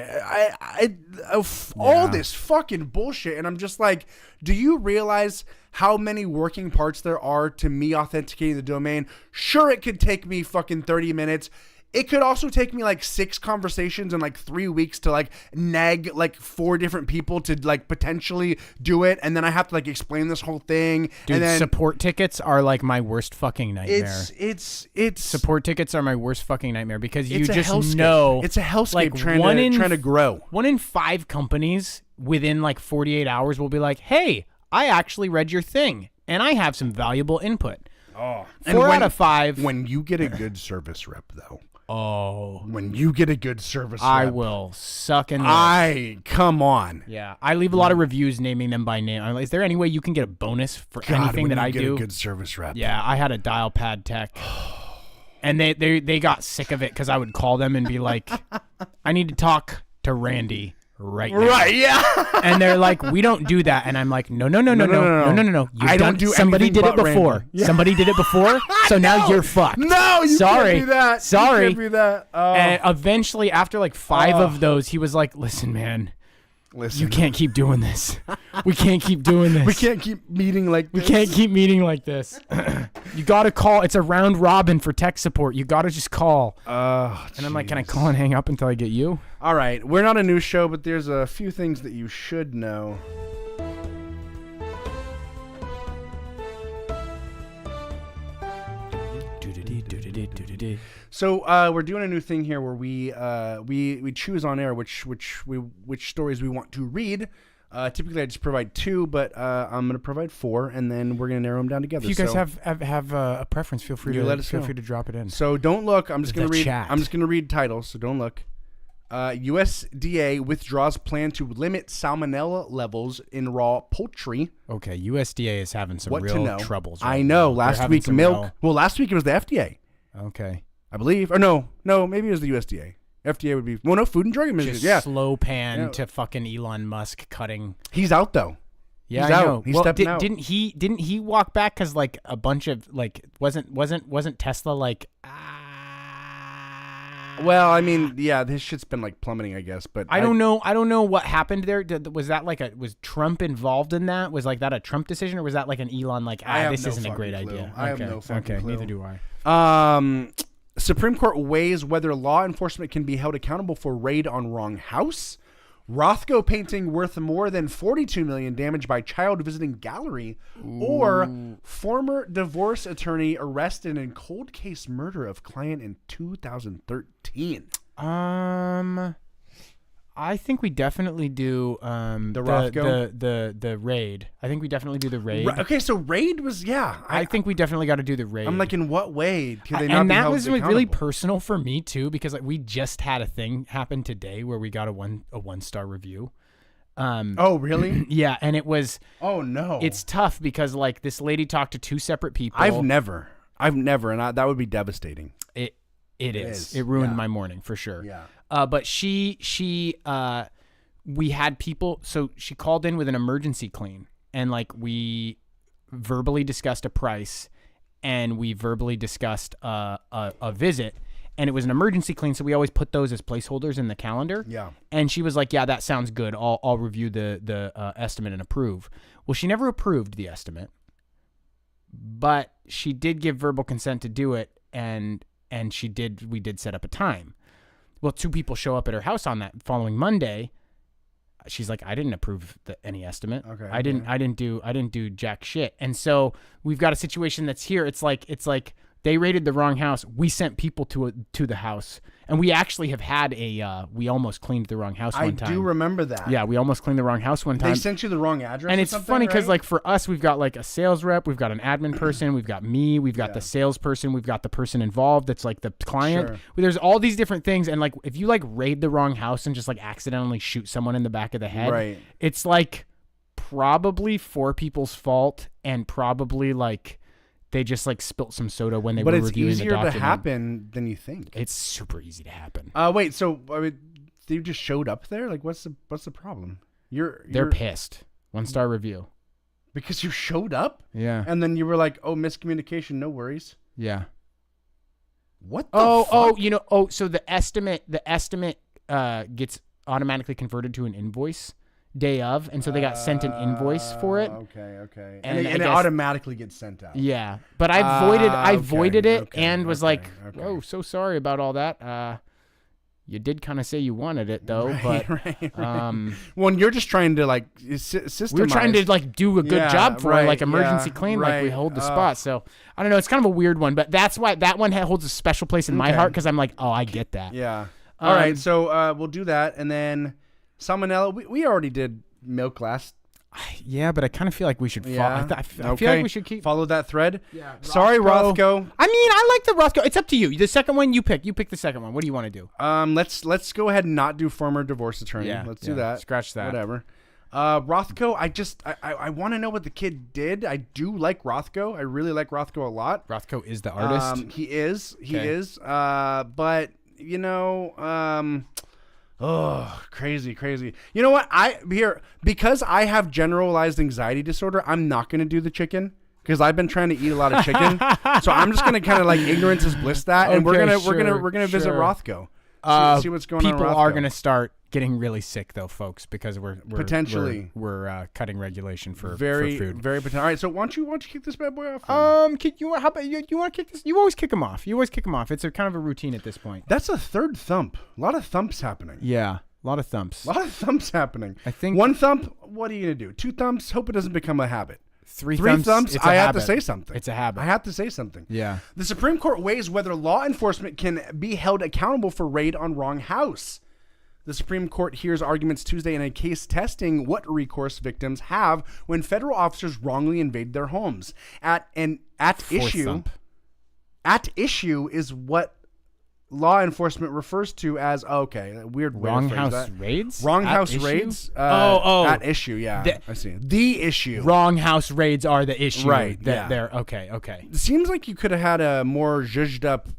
Speaker 2: All this fucking bullshit. And I'm just like, do you realize how many working parts there are to me authenticating the domain? Sure, it could take me fucking 30 minutes. It could also take me like 6 conversations and like 3 weeks to like nag like 4 different people to like potentially do it, and then I have to like explain this whole thing.
Speaker 1: Dude,
Speaker 2: and then
Speaker 1: support tickets are like my worst fucking nightmare.
Speaker 2: It's
Speaker 1: support tickets are my worst fucking nightmare because you just
Speaker 2: hellscape.
Speaker 1: know
Speaker 2: It's a hellscape
Speaker 1: like
Speaker 2: trying to grow.
Speaker 1: 1 in 5 companies within like 48 hours will be like, "Hey, I actually read your thing and I have some valuable input."
Speaker 2: Oh,
Speaker 1: 4 out of 5.
Speaker 2: When you get a good service rep, though.
Speaker 1: Oh,
Speaker 2: when you get a good service rep,
Speaker 1: I will suck in this.
Speaker 2: Come on.
Speaker 1: Yeah, I leave a lot of reviews naming them by name. I'm like, is there any way you can get a bonus for anything that I do?
Speaker 2: When you get a good service rep.
Speaker 1: Yeah, I had a dial pad tech, and they got sick of it because I would call them and be like, I need to talk to Randy right now.
Speaker 2: Right, yeah.
Speaker 1: And they're like, we don't do that. And I'm like, no.
Speaker 2: I don't do
Speaker 1: somebody
Speaker 2: anything
Speaker 1: did it
Speaker 2: but
Speaker 1: before.
Speaker 2: Randy. Yeah.
Speaker 1: Somebody did it before, so now you're fucked.
Speaker 2: No, you
Speaker 1: Sorry.
Speaker 2: can't be that.
Speaker 1: Sorry.
Speaker 2: You can't be that. Oh.
Speaker 1: And eventually, after like 5 of those, he was like, listen, man.
Speaker 2: Listen.
Speaker 1: You can't keep doing this. We can't keep doing this.
Speaker 2: We can't keep meeting like this.
Speaker 1: We can't keep meeting like this. You got to call. It's a round robin for tech support. You got to just call. And I'm like, can I call and hang up until I get you?
Speaker 2: All right. We're not a news show, but there's a few things that you should know. So we're doing a new thing here where we choose on air which stories we want to read. Typically, I just provide 2, but I'm going to provide 4, and then we're going to narrow them down together.
Speaker 1: If you guys have a preference, feel free to drop it in.
Speaker 2: So don't look. I'm just going to read. I'm just going to read titles. So don't look. USDA withdraws plan to limit salmonella levels in raw poultry.
Speaker 1: Okay, USDA is having some real troubles.
Speaker 2: Right I know. Now. Last week milk. Well, last week it was the FDA.
Speaker 1: Okay.
Speaker 2: I believe. Or no, maybe it was the USDA. FDA would be. Well, no, Food and Drug Administration. Yeah.
Speaker 1: Slow pan to fucking Elon Musk cutting.
Speaker 2: He's out though.
Speaker 1: Yeah,
Speaker 2: He's
Speaker 1: I
Speaker 2: out.
Speaker 1: know.
Speaker 2: He's stepping out.
Speaker 1: Didn't he walk back because like a bunch of like wasn't Tesla like.
Speaker 2: Well, I mean, yeah, this shit's been like plummeting, I guess, but
Speaker 1: I don't know what happened there. Was that like was Trump involved in that? Was like that a Trump decision, or was that like an Elon like this isn't a great idea?
Speaker 2: I have no fucking clue.
Speaker 1: Neither do I.
Speaker 2: Supreme Court weighs whether law enforcement can be held accountable for raid on wrong house. Rothko painting worth more than $42 million damaged by child visiting gallery. Ooh. Or former divorce attorney arrested in cold case murder of client in 2013.
Speaker 1: I think we definitely do the raid. I think we definitely do the raid.
Speaker 2: Okay, so raid was
Speaker 1: I think we definitely got to do the raid.
Speaker 2: I'm like, in what way can they not
Speaker 1: and
Speaker 2: be
Speaker 1: that
Speaker 2: held
Speaker 1: was
Speaker 2: accountable?
Speaker 1: really personal for me too, because like we just had a thing happen today where we got a 1-star review.
Speaker 2: Oh really?
Speaker 1: Yeah, and it was.
Speaker 2: Oh no!
Speaker 1: It's tough because like this lady talked to 2 separate people.
Speaker 2: I've never, and that would be devastating.
Speaker 1: It is. It ruined my morning for sure.
Speaker 2: Yeah.
Speaker 1: But we had people, so she called in with an emergency clean, and like we verbally discussed a price, and we verbally discussed a visit, and it was an emergency clean, so we always put those as placeholders in the calendar.
Speaker 2: Yeah.
Speaker 1: And she was like, "Yeah, that sounds good. I'll review the estimate and approve." Well, she never approved the estimate, but she did give verbal consent to do it, and we did set up a time. Well, 2 people show up at her house on that following Monday. She's like, I didn't approve any estimate. Okay. I didn't do jack shit. And so we've got a situation that's here. It's like they raided the wrong house. We sent people to the house, and we actually have had we almost cleaned the wrong house one time.
Speaker 2: I do remember that.
Speaker 1: Yeah, we almost cleaned the wrong house one time.
Speaker 2: They sent you the wrong address.
Speaker 1: And it's funny because like for us, we've got like a sales rep, we've got an admin person, we've got me, we've got the salesperson, we've got the person involved that's like the client. Sure. There's all these different things, and like if you like raid the wrong house and just like accidentally shoot someone in the back of the head,
Speaker 2: right.
Speaker 1: It's like probably 4 people's fault, and probably like they just like spilt some soda when they were reviewing the document.
Speaker 2: But it's easier to happen than you think.
Speaker 1: It's super easy to happen.
Speaker 2: Wait, so I mean, they just showed up there? Like, what's the problem?
Speaker 1: They're pissed. 1-star review.
Speaker 2: Because you showed up?
Speaker 1: Yeah.
Speaker 2: And then you were like, oh, miscommunication, no worries.
Speaker 1: Yeah.
Speaker 2: What the fuck?
Speaker 1: So the estimate gets automatically converted to an invoice. day of, and so they got sent an invoice for it.
Speaker 2: Okay.
Speaker 1: And
Speaker 2: And
Speaker 1: I
Speaker 2: it
Speaker 1: guess-
Speaker 2: automatically gets sent out.
Speaker 1: Yeah, but I voided it and was like,
Speaker 2: okay.
Speaker 1: "Oh, so sorry about all that." You did kind of say you wanted it though, but
Speaker 2: Well, you're just trying to like systemize.
Speaker 1: we were trying to like do a good job for it, like emergency claim, like we
Speaker 2: right.
Speaker 1: hold the spot. So I don't know, it's kind of a weird one, but that's why that one holds a special place in my heart because I'm like, oh, I get that.
Speaker 2: Yeah. All right, so we'll do that, and then salmonella. We already did milk last.
Speaker 1: Yeah, but I kind of feel like we should.
Speaker 2: Yeah.
Speaker 1: I feel like we should keep.
Speaker 2: follow that thread.
Speaker 1: Yeah.
Speaker 2: Sorry, Rothko.
Speaker 1: I mean, I like the Rothko. It's up to you. The second one you pick. You pick the second one. What do you want to do?
Speaker 2: Let's go ahead and not do former divorce attorney.
Speaker 1: Yeah,
Speaker 2: Let's do that.
Speaker 1: Scratch that.
Speaker 2: Whatever. Rothko. I want to know what the kid did. I do like Rothko. I really like Rothko a lot.
Speaker 1: Rothko is the artist.
Speaker 2: He is.
Speaker 1: Okay.
Speaker 2: But you know, oh, crazy. You know what? Because I have generalized anxiety disorder, I'm not going to do the chicken because I've been trying to eat a lot of chicken. So I'm just going to kind of like ignorance is bliss that, and we're gonna visit Rothko. See what's going on.
Speaker 1: People are going to start getting really sick though, folks, because we're
Speaker 2: Potentially.
Speaker 1: we're cutting regulation for
Speaker 2: very
Speaker 1: food.
Speaker 2: very potential. All right, so why don't you kick this bad boy off?
Speaker 1: How about you want to kick this? You always kick them off. It's a kind of a routine at this point.
Speaker 2: That's a third thump. A lot of thumps happening.
Speaker 1: Yeah, a lot of thumps.
Speaker 2: Happening.
Speaker 1: I think
Speaker 2: one thump. What are you gonna do? Two thumps. Hope it doesn't become a habit.
Speaker 1: Three
Speaker 2: thumps.
Speaker 1: It's a
Speaker 2: I have
Speaker 1: habit.
Speaker 2: to say something.
Speaker 1: It's a habit.
Speaker 2: I have to say something.
Speaker 1: Yeah.
Speaker 2: The Supreme Court weighs whether law enforcement can be held accountable for raid on wrong house. The Supreme Court hears arguments Tuesday in a case testing what recourse victims have when federal officers wrongly invade their homes. At issue is what law enforcement refers to as weird way
Speaker 1: wrong
Speaker 2: to phrase
Speaker 1: house
Speaker 2: that.
Speaker 1: raids.
Speaker 2: Wrong
Speaker 1: At
Speaker 2: house
Speaker 1: issue?
Speaker 2: raids. At issue. Yeah, I see. The issue.
Speaker 1: Wrong house raids are the issue.
Speaker 2: Right,
Speaker 1: That
Speaker 2: yeah.
Speaker 1: they're okay.
Speaker 2: It seems like you could have had a more zhuzhed up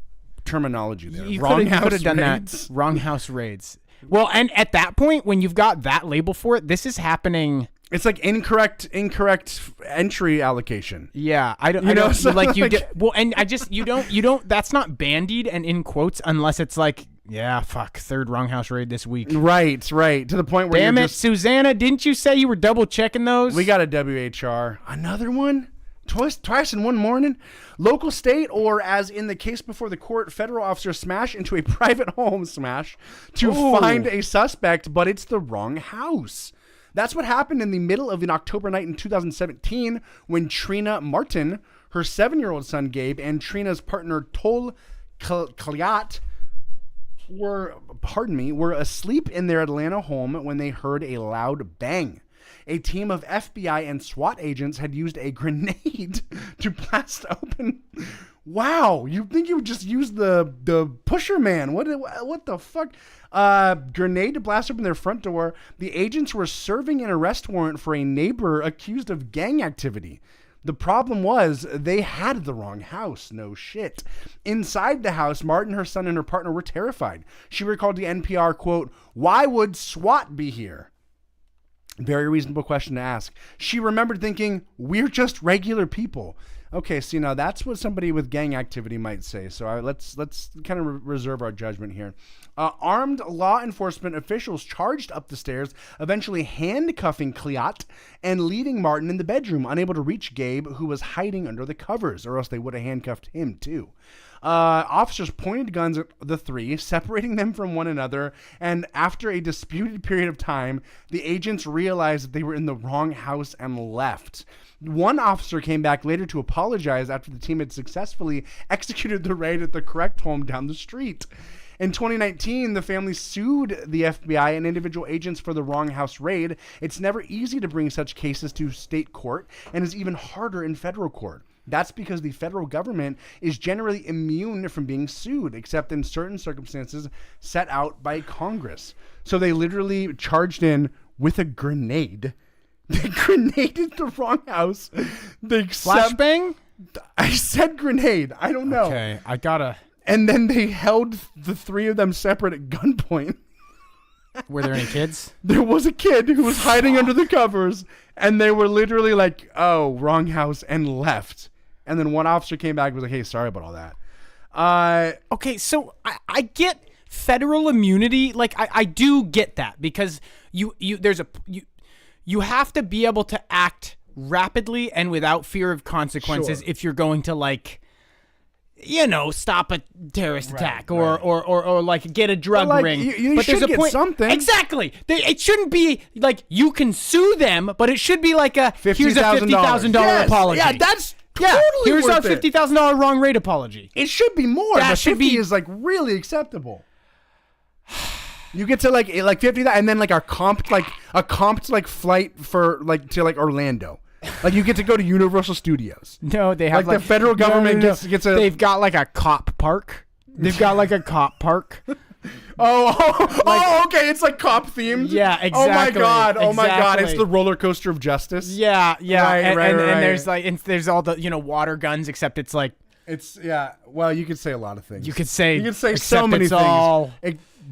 Speaker 2: terminology there.
Speaker 1: You
Speaker 2: Wrong
Speaker 1: could
Speaker 2: house
Speaker 1: have done
Speaker 2: raids.
Speaker 1: that. Wrong house raids. Well, and at that point, when you've got that label for it, this is happening.
Speaker 2: It's like incorrect entry allocation.
Speaker 1: Yeah, I don't. And I just you don't. That's not bandied and in quotes unless it's like, yeah, fuck, third wrong house raid this week.
Speaker 2: Right. To the point where
Speaker 1: Damn it, Susanna, didn't you say you were double checking those?
Speaker 2: We got a WHR. Another one? Twice in one morning? Local, state, or as in the case before the court, federal officers smash into a private home to find a suspect, but it's the wrong house. That's what happened in the middle of an October night in 2017 when Trina Martin, her 7-year-old son Gabe, and Trina's partner Tol Kliat were asleep in their Atlanta home when they heard a loud bang. A team of FBI and SWAT agents had used a grenade to blast open. Wow, you think you would just use the pusher man? What the fuck? Grenade to blast open their front door. The agents were serving an arrest warrant for a neighbor accused of gang activity. The problem was they had the wrong house. No shit. Inside the house, Martin, her son, and her partner were terrified. She recalled to NPR, quote, "Why would SWAT be here?" Very reasonable question to ask. She remembered thinking, we're just regular people. Okay, see, now that's what somebody with gang activity might say. So let's kind of reserve our judgment here. Armed law enforcement officials charged up the stairs, eventually handcuffing Kliat and leaving Martin in the bedroom, unable to reach Gabe, who was hiding under the covers, or else they would have handcuffed him too. Officers pointed guns at the three, separating them from one another, and after a disputed period of time, the agents realized that they were in the wrong house and left. One officer came back later to apologize after the team had successfully executed the raid at the correct home down the street. In 2019, the family sued the FBI and individual agents for the wrong house raid. It's never easy to bring such cases to state court, and is even harder in federal court. That's because the federal government is generally immune from being sued, except in certain circumstances set out by Congress. So they literally charged in with a grenade. They grenaded the wrong house.
Speaker 1: Flashbang?
Speaker 2: I said grenade. I don't know.
Speaker 1: Okay, I gotta.
Speaker 2: And then they held the three of them separate at gunpoint.
Speaker 1: Were there any kids?
Speaker 2: There was a kid who was hiding under the covers, and they were literally like, oh, wrong house, and left. And then one officer came back and was like, hey, sorry about all that.
Speaker 1: Okay, so I get federal immunity. Like, I do get that because you have to be able to act rapidly and without fear of consequences if you're going to like, stop a terrorist attack or like get a drug ring.
Speaker 2: You should get something.
Speaker 1: Exactly. It shouldn't be like you can sue them, but it should be like here's a $50,000 apology.
Speaker 2: Yeah, that's totally
Speaker 1: here's
Speaker 2: worth
Speaker 1: our $50,000 wrong rate apology.
Speaker 2: It should be more.
Speaker 1: That
Speaker 2: but
Speaker 1: should
Speaker 2: 50
Speaker 1: be
Speaker 2: is like really acceptable. You get to like 50, and then like a comped flight for like to like Orlando. Like you get to go to Universal Studios.
Speaker 1: No, they have
Speaker 2: like the federal government gets a.
Speaker 1: They've got like a cop park. They've got like a cop park.
Speaker 2: Okay. It's like cop themed.
Speaker 1: Yeah, exactly.
Speaker 2: Oh my god! It's the roller coaster of justice.
Speaker 1: Yeah.
Speaker 2: Right.
Speaker 1: And there's like there's all the water guns, except it's like
Speaker 2: Well, you could say a lot of things.
Speaker 1: You could say
Speaker 2: so many
Speaker 1: things.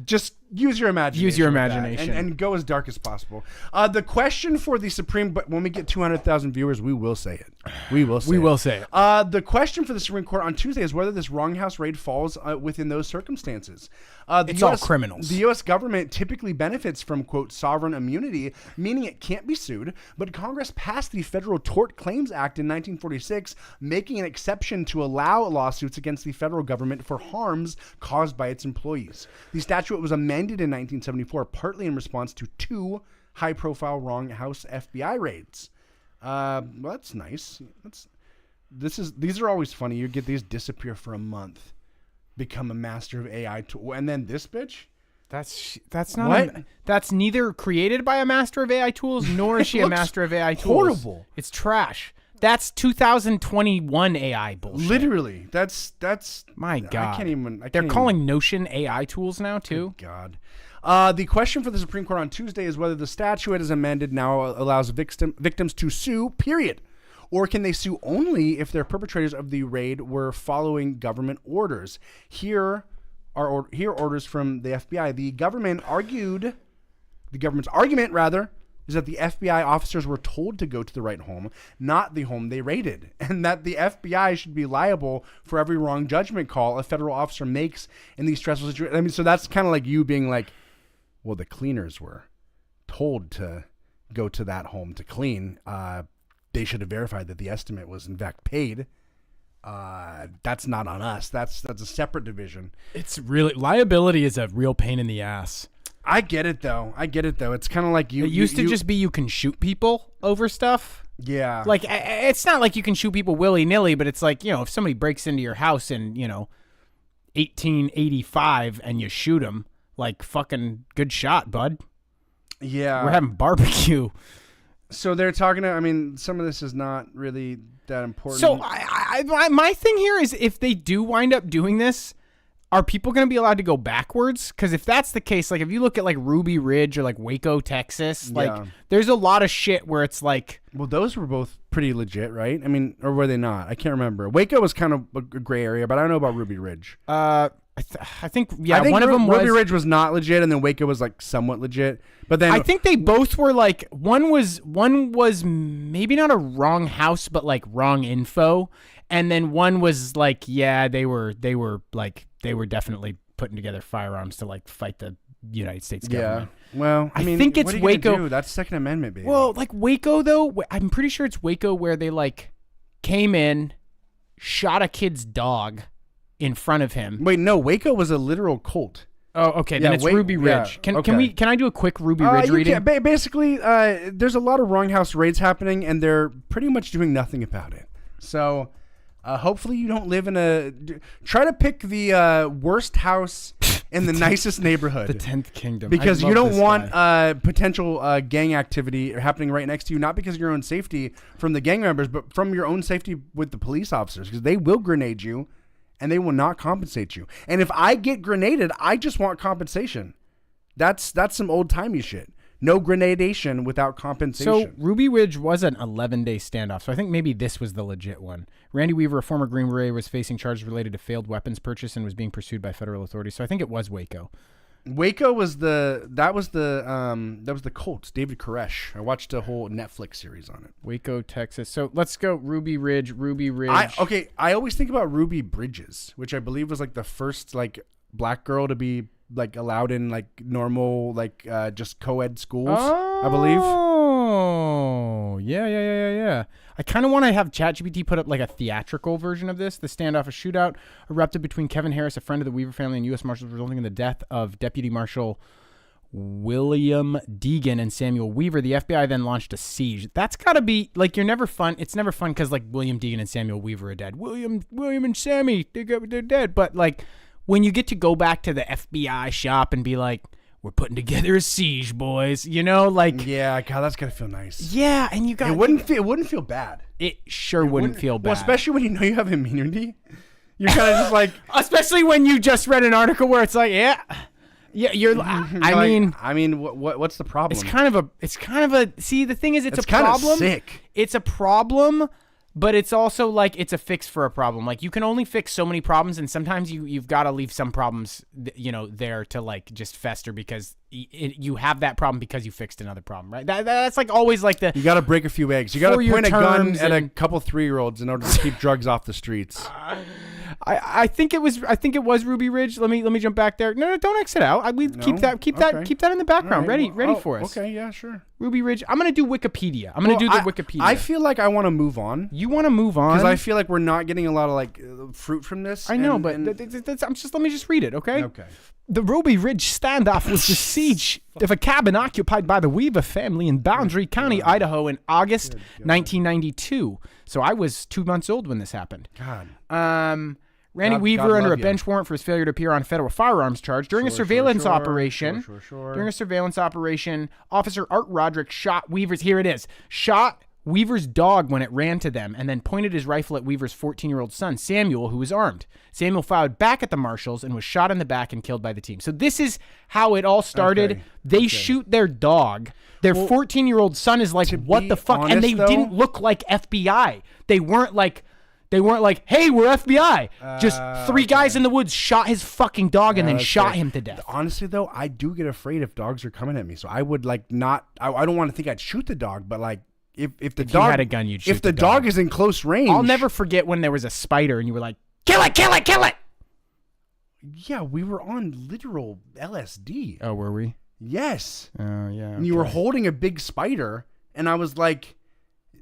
Speaker 2: Just use your imagination.
Speaker 1: Use your imagination
Speaker 2: and go as dark as possible. The question for the Supreme, but when we get 200,000 viewers, we will say it. We will say it. The question for the Supreme Court on Tuesday is whether this wronghouse raid falls within those circumstances.
Speaker 1: It's all criminals.
Speaker 2: The U.S. government typically benefits from, quote, sovereign immunity, meaning it can't be sued, but Congress passed the Federal Tort Claims Act in 1946, making an exception to allow lawsuits against the federal government for harms caused by its employees. The statute was amended in 1974, partly in response to 2 high-profile wronghouse FBI raids. Well, that's nice. These are always funny. You get these disappear for a month, become a master of AI tool, and then this bitch.
Speaker 1: That's not. That's neither created by a master of AI tools, nor is she a master of AI tools.
Speaker 2: Horrible.
Speaker 1: It's trash. That's 2021 AI bullshit.
Speaker 2: Literally, that's.
Speaker 1: My God,
Speaker 2: I can't even.
Speaker 1: They're calling Notion AI tools now too.
Speaker 2: Good God. The question for the Supreme Court on Tuesday is whether the statute as amended now allows victims to sue, period. Or can they sue only if their perpetrators of the raid were following government orders? Here are orders from the FBI. The government's argument is that the FBI officers were told to go to the right home, not the home they raided, and that the FBI should be liable for every wrong judgment call a federal officer makes in these stressful situations. I mean, so that's kind of like you being like, well, the cleaners were told to go to that home to clean. They should have verified that the estimate was in fact paid. That's not on us. That's a separate division.
Speaker 1: It's really, liability is a real pain in the ass.
Speaker 2: I get it though. It's kind of like you.
Speaker 1: It used to just be you can shoot people over stuff.
Speaker 2: Yeah.
Speaker 1: Like it's not like you can shoot people willy nilly, but it's like, if somebody breaks into your house in 1885 and you shoot them, like fucking good shot, bud.
Speaker 2: Yeah.
Speaker 1: We're having barbecue.
Speaker 2: So they're talking to, I mean, some of this is not really that important.
Speaker 1: So my thing here is if they do wind up doing this, are people going to be allowed to go backwards? Because if that's the case, like if you look at like Ruby Ridge or like Waco, Texas, like there's a lot of shit where it's like.
Speaker 2: Well, those were both pretty legit, right? I mean, or were they not? I can't remember. Waco was kind of a gray area, but I don't know about Ruby Ridge.
Speaker 1: I think one of them was.
Speaker 2: Ruby Ridge was not legit, and then Waco was like somewhat legit. But then
Speaker 1: I think they both were like one was maybe not a wrong house, but like wrong info, and then one was like they were definitely putting together firearms to like fight the United States government.
Speaker 2: Yeah. Well, I mean,
Speaker 1: think it's Waco.
Speaker 2: That's Second Amendment, baby.
Speaker 1: Well, like Waco though, I'm pretty sure it's Waco where they like came in, shot a kid's dog in front of him.
Speaker 2: Wait, no, Waco was a literal cult.
Speaker 1: Oh, okay. Then it's Ruby Ridge.
Speaker 2: Yeah,
Speaker 1: Can I do a quick Ruby Ridge reading?
Speaker 2: Basically, there's a lot of wronghouse raids happening, and they're pretty much doing nothing about it. So, hopefully, you don't live in try to pick the worst house in the nicest neighborhood.
Speaker 1: The 10th Kingdom.
Speaker 2: Because you don't want potential gang activity happening right next to you, not because of your own safety from the gang members, but from your own safety with the police officers, because they will grenade you. And they will not compensate you. And if I get grenaded, I just want compensation. That's some old-timey shit. No grenadation without compensation.
Speaker 1: So Ruby Ridge was an 11-day standoff. So I think maybe this was the legit one. Randy Weaver, a former Green Beret, was facing charges related to failed weapons purchase and was being pursued by federal authorities. So I think it was Waco.
Speaker 2: Waco was the Colts, David Koresh. I watched a whole Netflix series on it.
Speaker 1: Waco, Texas. So let's go Ruby Ridge.
Speaker 2: I always think about Ruby Bridges, which I believe was like the first like black girl to be like allowed in like normal like just co-ed schools, I believe.
Speaker 1: Oh, yeah. I kind of want to have ChatGPT put up like a theatrical version of this. The standoff, a shootout erupted between Kevin Harris, a friend of the Weaver family, and U.S. Marshals, resulting in the death of Deputy Marshal William Deegan and Samuel Weaver. The FBI then launched a siege. That's got to be like, you're never fun. It's never fun because like William Deegan and Samuel Weaver are dead. William and Sammy, they're dead. But like when you get to go back to the FBI shop and be like, we're putting together a siege, boys. You know, like
Speaker 2: yeah, God, that's gotta feel nice.
Speaker 1: Yeah, and you got
Speaker 2: it wouldn't feel bad.
Speaker 1: It sure wouldn't feel bad.
Speaker 2: Well, especially when you know you have immunity. You're kind of just like,
Speaker 1: especially when you just read an article where it's like, yeah, you're. I
Speaker 2: mean, what's the problem?
Speaker 1: It's kind of a. See, the thing is, it's a problem.
Speaker 2: Kind of sick.
Speaker 1: It's a problem. But it's also like it's a fix for a problem. Like you can only fix so many problems, and sometimes you've got to leave some problems, there to like just fester because you have that problem because you fixed another problem, right? That's like always like
Speaker 2: you got to break a few eggs. You got to point a gun at a couple 3-year-olds in order to keep drugs off the streets.
Speaker 1: I think it was Ruby Ridge. Let me jump back there. No, don't exit out. Keep that in the background. Right, ready for us.
Speaker 2: Okay, yeah, sure.
Speaker 1: Ruby Ridge. I'm gonna do Wikipedia. I'm gonna do the Wikipedia.
Speaker 2: I feel like I want to move on.
Speaker 1: You want to move on
Speaker 2: because I feel like we're not getting a lot of like fruit from this.
Speaker 1: I know, but let me just read it, okay?
Speaker 2: Okay.
Speaker 1: The Ruby Ridge standoff was the siege of a cabin occupied by the Weaver family in Boundary County, Idaho, in August 1992. So I was 2 months old when this happened.
Speaker 2: God.
Speaker 1: Randy Weaver under a bench warrant for his failure to appear on a federal firearms charge during a surveillance operation. During a surveillance operation, Officer Art Roderick shot Weaver's dog when it ran to them, and then pointed his rifle at Weaver's 14-year-old son, Samuel, who was armed. Samuel fired back at the marshals and was shot in the back and killed by the team. So this is how it all started. Okay. They shoot their dog. Their 14-year-old son is like, what the fuck?
Speaker 2: Honest,
Speaker 1: and they didn't look like FBI. They weren't like, hey, we're FBI. Just 3 guys in the woods shot his fucking dog and then shot him to death.
Speaker 2: Honestly, though, I do get afraid if dogs are coming at me. So I would like not. I don't want to think I'd shoot the dog, but like if the dog
Speaker 1: had a gun, you'd shoot.
Speaker 2: If the dog is in close range,
Speaker 1: I'll never forget when there was a spider and you were like, kill it, kill it, kill it.
Speaker 2: Yeah, we were on literal LSD.
Speaker 1: Oh, were we?
Speaker 2: Yes.
Speaker 1: Oh, yeah.
Speaker 2: And you were holding a big spider, and I was like,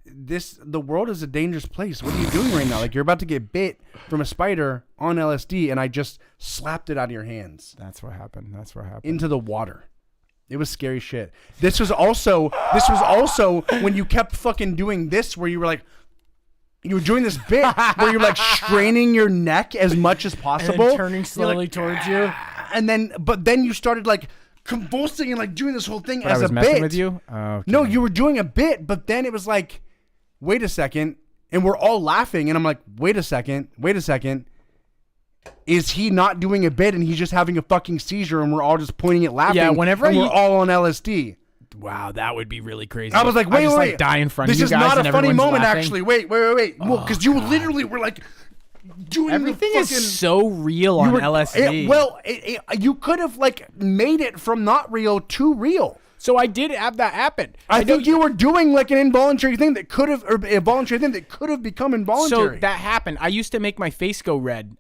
Speaker 2: the world is a dangerous place. What are you doing right now? Like, you're about to get bit from a spider on LSD, and I just slapped it out of your hands.
Speaker 1: That's what happened.
Speaker 2: Into the water. It was scary shit. This was also when you kept fucking doing this, where you were like, you were doing this bit where you're like straining your neck as much as possible,
Speaker 1: and turning slowly towards you,
Speaker 2: and then you started like convulsing and like doing this whole thing
Speaker 1: as
Speaker 2: a
Speaker 1: bit. Messing
Speaker 2: with
Speaker 1: you? Oh, okay.
Speaker 2: No, you were doing a bit, but then it was like, wait a second, and we're all laughing, and I'm like, wait a second. Is he not doing a bit and he's just having a fucking seizure and we're all just pointing at laughing?
Speaker 1: Yeah,
Speaker 2: we're all on LSD.
Speaker 1: Wow, that would be really crazy.
Speaker 2: I was like, wait.
Speaker 1: Like die in front of you guys.
Speaker 2: This is not a funny moment,
Speaker 1: laughing.
Speaker 2: actually. Wait. Well, because you literally were like doing
Speaker 1: everything is so real on LSD.
Speaker 2: You could have like made it from not real to real.
Speaker 1: So I did have that happen.
Speaker 2: I think you were doing like an involuntary thing that could have, or a voluntary thing that could have become involuntary.
Speaker 1: So that happened. I used to make my face go red.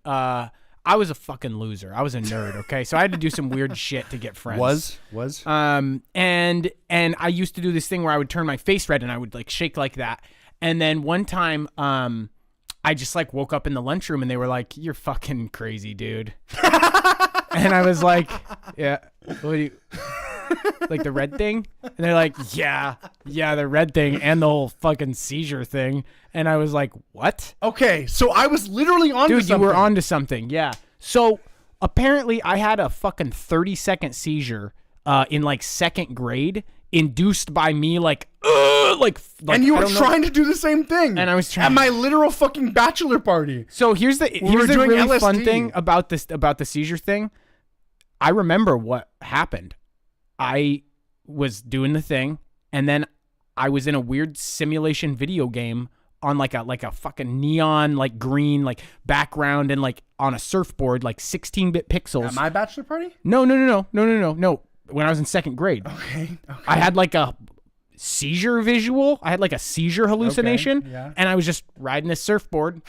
Speaker 1: I was a fucking loser. I was a nerd. Okay, so I had to do some weird shit to get friends. And I used to do this thing where I would turn my face red and I would like shake like that. And then one time, I just like woke up in the lunchroom and they were like, "You're fucking crazy, dude." And I was like, "Yeah, what do you?" Like the red thing? And they're like, yeah, the red thing and the whole fucking seizure thing. And I was like, what?
Speaker 2: Okay, so I was literally onto something.
Speaker 1: Dude, you were onto something, yeah. So apparently I had a fucking 30-second seizure in like 2nd grade induced by me like
Speaker 2: and you were trying to do the same thing.
Speaker 1: And I was trying
Speaker 2: at my literal fucking bachelor party.
Speaker 1: So here's the really LSD. Fun thing about the seizure thing. I remember what happened. I was doing the thing, and then I was in a weird simulation video game on like a fucking neon like green like background and like on a surfboard like 16-bit pixels.
Speaker 2: At my bachelor party?
Speaker 1: No. When I was in 2nd grade.
Speaker 2: Okay.
Speaker 1: I had like a seizure visual. I had like a seizure hallucination,
Speaker 2: okay, yeah.
Speaker 1: And I was just riding this surfboard.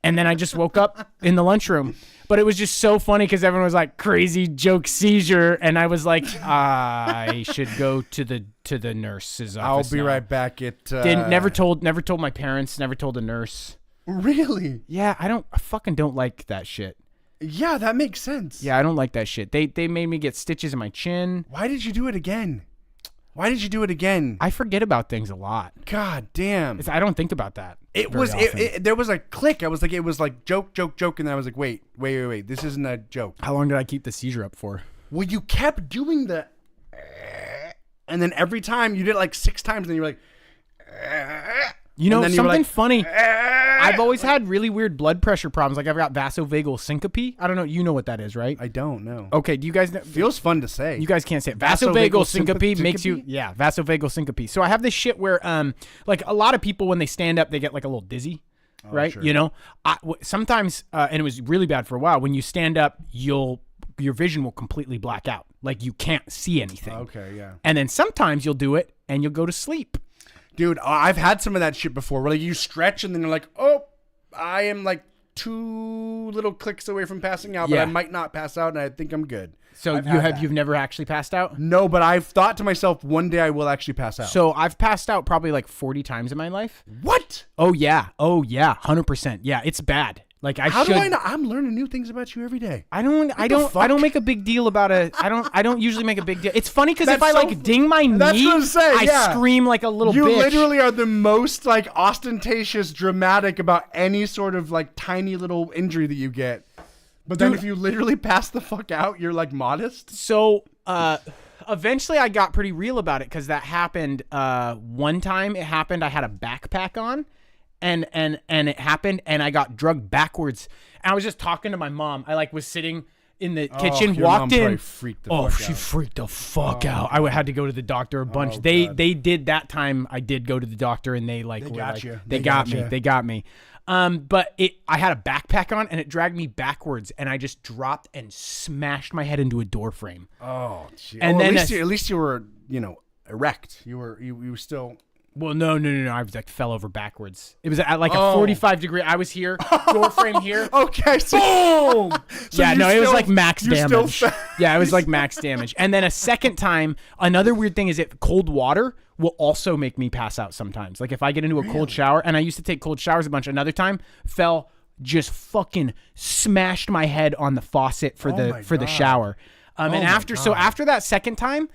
Speaker 1: And then I just woke up in the lunchroom. But it was just so funny because everyone was like, crazy joke seizure. And I was like, I should go to the nurse's office.
Speaker 2: I'll be right back.
Speaker 1: Never told my parents, never told a nurse.
Speaker 2: Really?
Speaker 1: Yeah, I fucking don't like that shit.
Speaker 2: Yeah, that makes sense.
Speaker 1: Yeah, I don't like that shit. They made me get stitches in my chin.
Speaker 2: Why did you do it again? Why did you do it again?
Speaker 1: I forget about things a lot.
Speaker 2: God damn.
Speaker 1: I don't think about that.
Speaker 2: There was a click. It was like joke, and then I was like, wait. This isn't a joke.
Speaker 1: How long did I keep the seizure up for?
Speaker 2: Well, you kept doing the, and then every time you did it like 6 times, and then you were like,
Speaker 1: you know, something
Speaker 2: like,
Speaker 1: funny. I've always had really weird blood pressure problems. Like I've got vasovagal syncope. I don't know. You know what that is, right?
Speaker 2: I don't know.
Speaker 1: Okay. Do you guys know?
Speaker 2: Feels fun to say.
Speaker 1: You guys can't say it. Vasovagal syncope makes you, vasovagal syncope. So I have this shit where, like a lot of people when they stand up, they get like a little dizzy, right?
Speaker 2: Sure.
Speaker 1: You know, sometimes, and it was really bad for a while. When you stand up, your vision will completely black out. Like you can't see anything.
Speaker 2: Okay, yeah.
Speaker 1: And then sometimes you'll do it and you'll go to sleep.
Speaker 2: Dude, I've had some of that shit before where like you stretch and then you're like, oh, I am like 2 little clicks away from passing out, but I might not pass out and I think I'm good.
Speaker 1: So you've never actually passed out?
Speaker 2: No, but I've thought to myself, one day I will actually pass out.
Speaker 1: So I've passed out probably like 40 times in my life.
Speaker 2: What?
Speaker 1: Oh yeah. 100%. Yeah, it's bad. Like
Speaker 2: How do I know? I'm learning new things about you every day.
Speaker 1: I don't make a big deal about I don't usually make a big deal. It's funny because if I like ding my knee, I scream like a little bitch.
Speaker 2: You literally are the most like ostentatious, dramatic about any sort of like tiny little injury that you get. But then if you literally pass the fuck out, you're like modest.
Speaker 1: So eventually I got pretty real about it because that happened one time. It happened. I had a backpack on. And it happened, and I got drugged backwards. And I was just talking to my mom. I like was sitting in the kitchen, walked in.
Speaker 2: Freaked the fuck
Speaker 1: she freaked the fuck out. I had to go to the doctor a bunch. They did that time. I did go to the doctor, and they got me. But I had a backpack on, and it dragged me backwards, and I just dropped and smashed my head into a door frame.
Speaker 2: Oh, geez. And then at least you were, erect. You were still.
Speaker 1: Well, no. I was like fell over backwards. It was at like a 45 degree. I was here, door frame here.
Speaker 2: Okay, so
Speaker 1: boom. So yeah, no, it was like max damage. Yeah, it was like max damage. And then a second time, another weird thing is that cold water will also make me pass out sometimes. Like if I get into a cold shower, and I used to take cold showers a bunch. Another time, just fucking smashed my head on the faucet for the shower. And after that second time,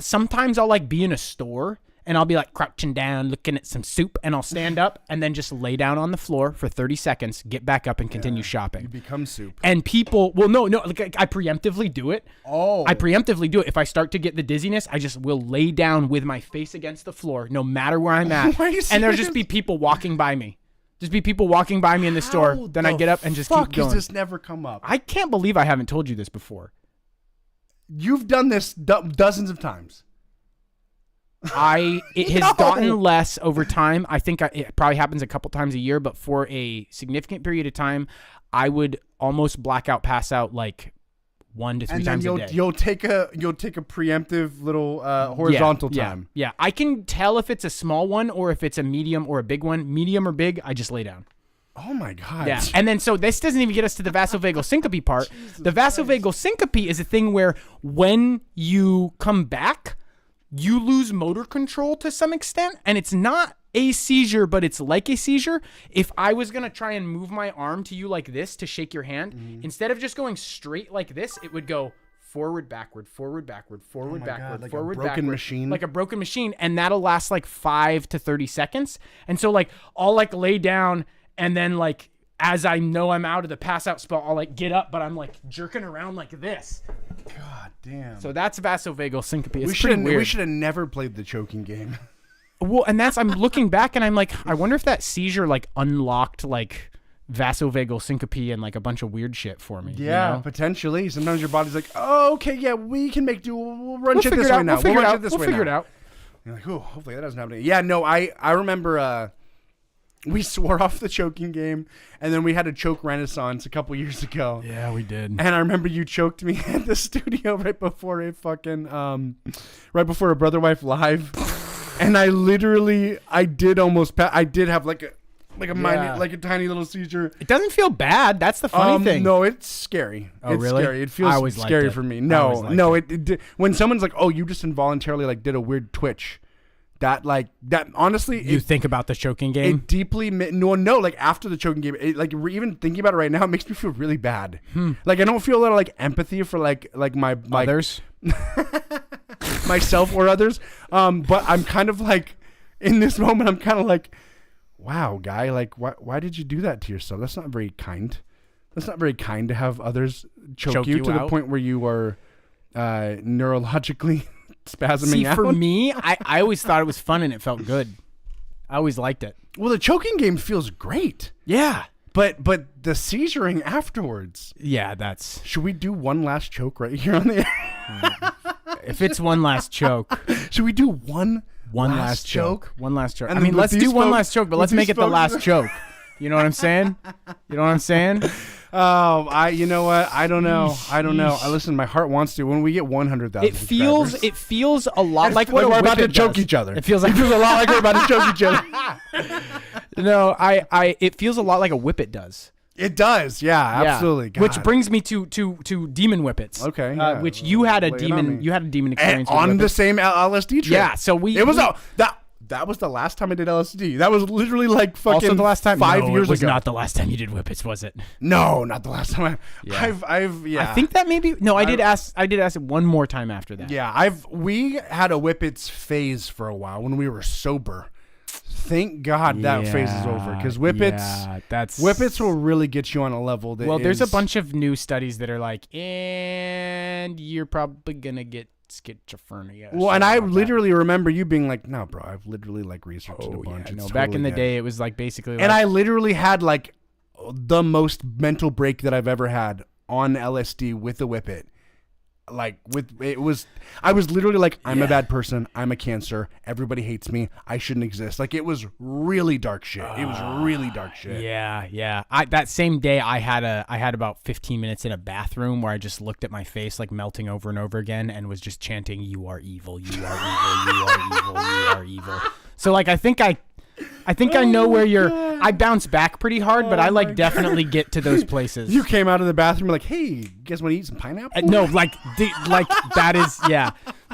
Speaker 1: sometimes I'll like be in a store. And I'll be like crouching down, looking at some soup, and I'll stand up and then just lay down on the floor for 30 seconds, get back up and continue shopping.
Speaker 2: You become soup.
Speaker 1: And people, like I preemptively do it. Oh. I preemptively do it. If I start to get the dizziness, I just will lay down with my face against the floor, no matter where I'm at. And there'll just be people walking by me. Just be people walking by me in the store. Then I get up and just keep going.
Speaker 2: Has this never come up?
Speaker 1: I can't believe I haven't told you this before.
Speaker 2: You've done this dozens of times.
Speaker 1: It has gotten less over time. I think it probably happens a couple times a year, but for a significant period of time, I would almost blackout pass out like 1 to 3 times a day.
Speaker 2: You'll take a preemptive little horizontal time.
Speaker 1: Yeah, I can tell if it's a small one or if it's a medium or a big one. Medium or big, I just lay down.
Speaker 2: Oh my God.
Speaker 1: Yeah. And then so this doesn't even get us to the vasovagal syncope part. The vasovagal syncope is a thing where when you come back, you lose motor control to some extent, and it's not a seizure, but it's like a seizure. If I was going to try and move my arm to you like this to shake your hand, instead of just going straight like this, it would go forward, backward, forward, backward, forward, backward,
Speaker 2: like
Speaker 1: forward,
Speaker 2: a broken
Speaker 1: backward.
Speaker 2: Machine.
Speaker 1: Like a broken machine, and that'll last like 5 to 30 seconds. And so like I'll like lay down, and then like as I know I'm out of the pass out spot, I'll like get up, but I'm like jerking around like this.
Speaker 2: God damn.
Speaker 1: So that's vasovagal syncope. It's pretty weird.
Speaker 2: We should have never played the choking game.
Speaker 1: Well, and I'm looking back and I'm like, I wonder if that seizure like unlocked like vasovagal syncope and like a bunch of weird shit for me.
Speaker 2: Yeah, potentially. Sometimes your body's like, oh, okay, yeah, we can make do. We'll run shit this way now.
Speaker 1: We'll figure it out.
Speaker 2: You're like, oh, hopefully that doesn't happen. Yeah, no, I remember we swore off the choking game, and then we had a choke renaissance a couple years ago.
Speaker 1: Yeah, we did.
Speaker 2: And I remember you choked me at the studio right before a Brother Wife Live. And I did almost I did have like like a minute, like a tiny little seizure.
Speaker 1: It doesn't feel bad. That's the funny thing.
Speaker 2: No, it's scary.
Speaker 1: Oh,
Speaker 2: it's
Speaker 1: really?
Speaker 2: Scary. It feels scary for me. No, it when someone's like, "Oh, you just involuntarily like did a weird twitch," that honestly,
Speaker 1: you think about the choking game.
Speaker 2: It deeply like after the choking game, even thinking about it right now, it makes me feel really bad. Like I don't feel a lot of like empathy for like my
Speaker 1: others,
Speaker 2: myself or others. But I'm kind of like in this moment, I'm kind of like, wow, guy, like why did you do that to yourself? That's not very kind. That's not very kind to have others choke you to the point where you are neurologically spasming out.
Speaker 1: For me, I always thought it was fun and it felt good. I always liked it.
Speaker 2: Well, the choking game feels great.
Speaker 1: Yeah.
Speaker 2: But the seizuring afterwards.
Speaker 1: Yeah, that's...
Speaker 2: Should we do one last choke right here on the air?
Speaker 1: If it's one last choke.
Speaker 2: Should we do one
Speaker 1: last choke? One last choke.
Speaker 2: And
Speaker 1: I mean, let's do one last choke, but let's make it the last choke. You know what I'm saying? You know what I'm saying?
Speaker 2: Oh, you know what? I don't know. Listen, my heart wants to. When we get 100,000,
Speaker 1: it feels a lot like what
Speaker 2: we're about to choke each other.
Speaker 1: It feels a lot like we're about to choke each other. No, it feels a lot like a whippet does.
Speaker 2: It does, yeah, absolutely. God.
Speaker 1: Which brings me to demon whippets.
Speaker 2: Okay,
Speaker 1: which you had a demon experience with
Speaker 2: on the same LSD trip.
Speaker 1: Yeah, so
Speaker 2: that was the last time I did LSD. That was literally like fucking
Speaker 1: also the last time
Speaker 2: 5 years ago.
Speaker 1: It was not the last time you did whippets, was it?
Speaker 2: No, not the last time. I
Speaker 1: think that maybe I did ask it one more time after that.
Speaker 2: Yeah, we had a whippets phase for a while when we were sober. Thank God that phase is over, because whippets will really get you on a level that
Speaker 1: there's a bunch of new studies that are like, and you're probably gonna get schizophrenia.
Speaker 2: Well, and I literally remember you being like, no, bro, I've literally like researched it a bunch.
Speaker 1: No, back in the day, it was like basically
Speaker 2: and I literally had like the most mental break that I've ever had on LSD with a whippet. Like I was literally like, I'm a bad person. I'm a cancer. Everybody hates me. I shouldn't exist. Like it was really dark shit. It was really dark shit.
Speaker 1: Yeah. That same day I had about 15 minutes in a bathroom where I just looked at my face like melting over and over again and was just chanting, "You are evil. You are evil. You are evil. You are evil." So like I think I know where you're. I bounce back pretty hard, but I like definitely get to those places.
Speaker 2: You came out of the bathroom like, "Hey, you guys want to eat some pineapple?"
Speaker 1: No, like that is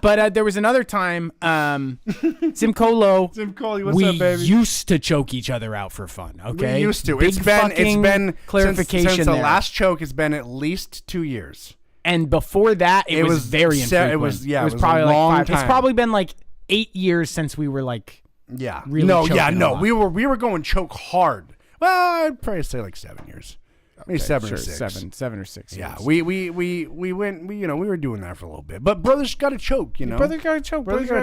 Speaker 1: But there was another time, Simcolo.
Speaker 2: What's up, baby?
Speaker 1: We used to choke each other out for fun. Okay,
Speaker 2: we used to. It's been
Speaker 1: clarification.
Speaker 2: Since the last choke has been at least 2 years.
Speaker 1: And before that, it was very infrequent.
Speaker 2: It was
Speaker 1: probably
Speaker 2: a long
Speaker 1: like 5.
Speaker 2: time.
Speaker 1: It's probably been like 8 years since we were like.
Speaker 2: Yeah.
Speaker 1: Really
Speaker 2: We were going choke hard. Well, I'd probably say like 7 years. Maybe 7 or 6.
Speaker 1: 7 or 6
Speaker 2: yeah,
Speaker 1: years.
Speaker 2: we went, we were doing that for a little bit. But brother's got to choke, you know.
Speaker 1: Brother's got to choke. Brother's got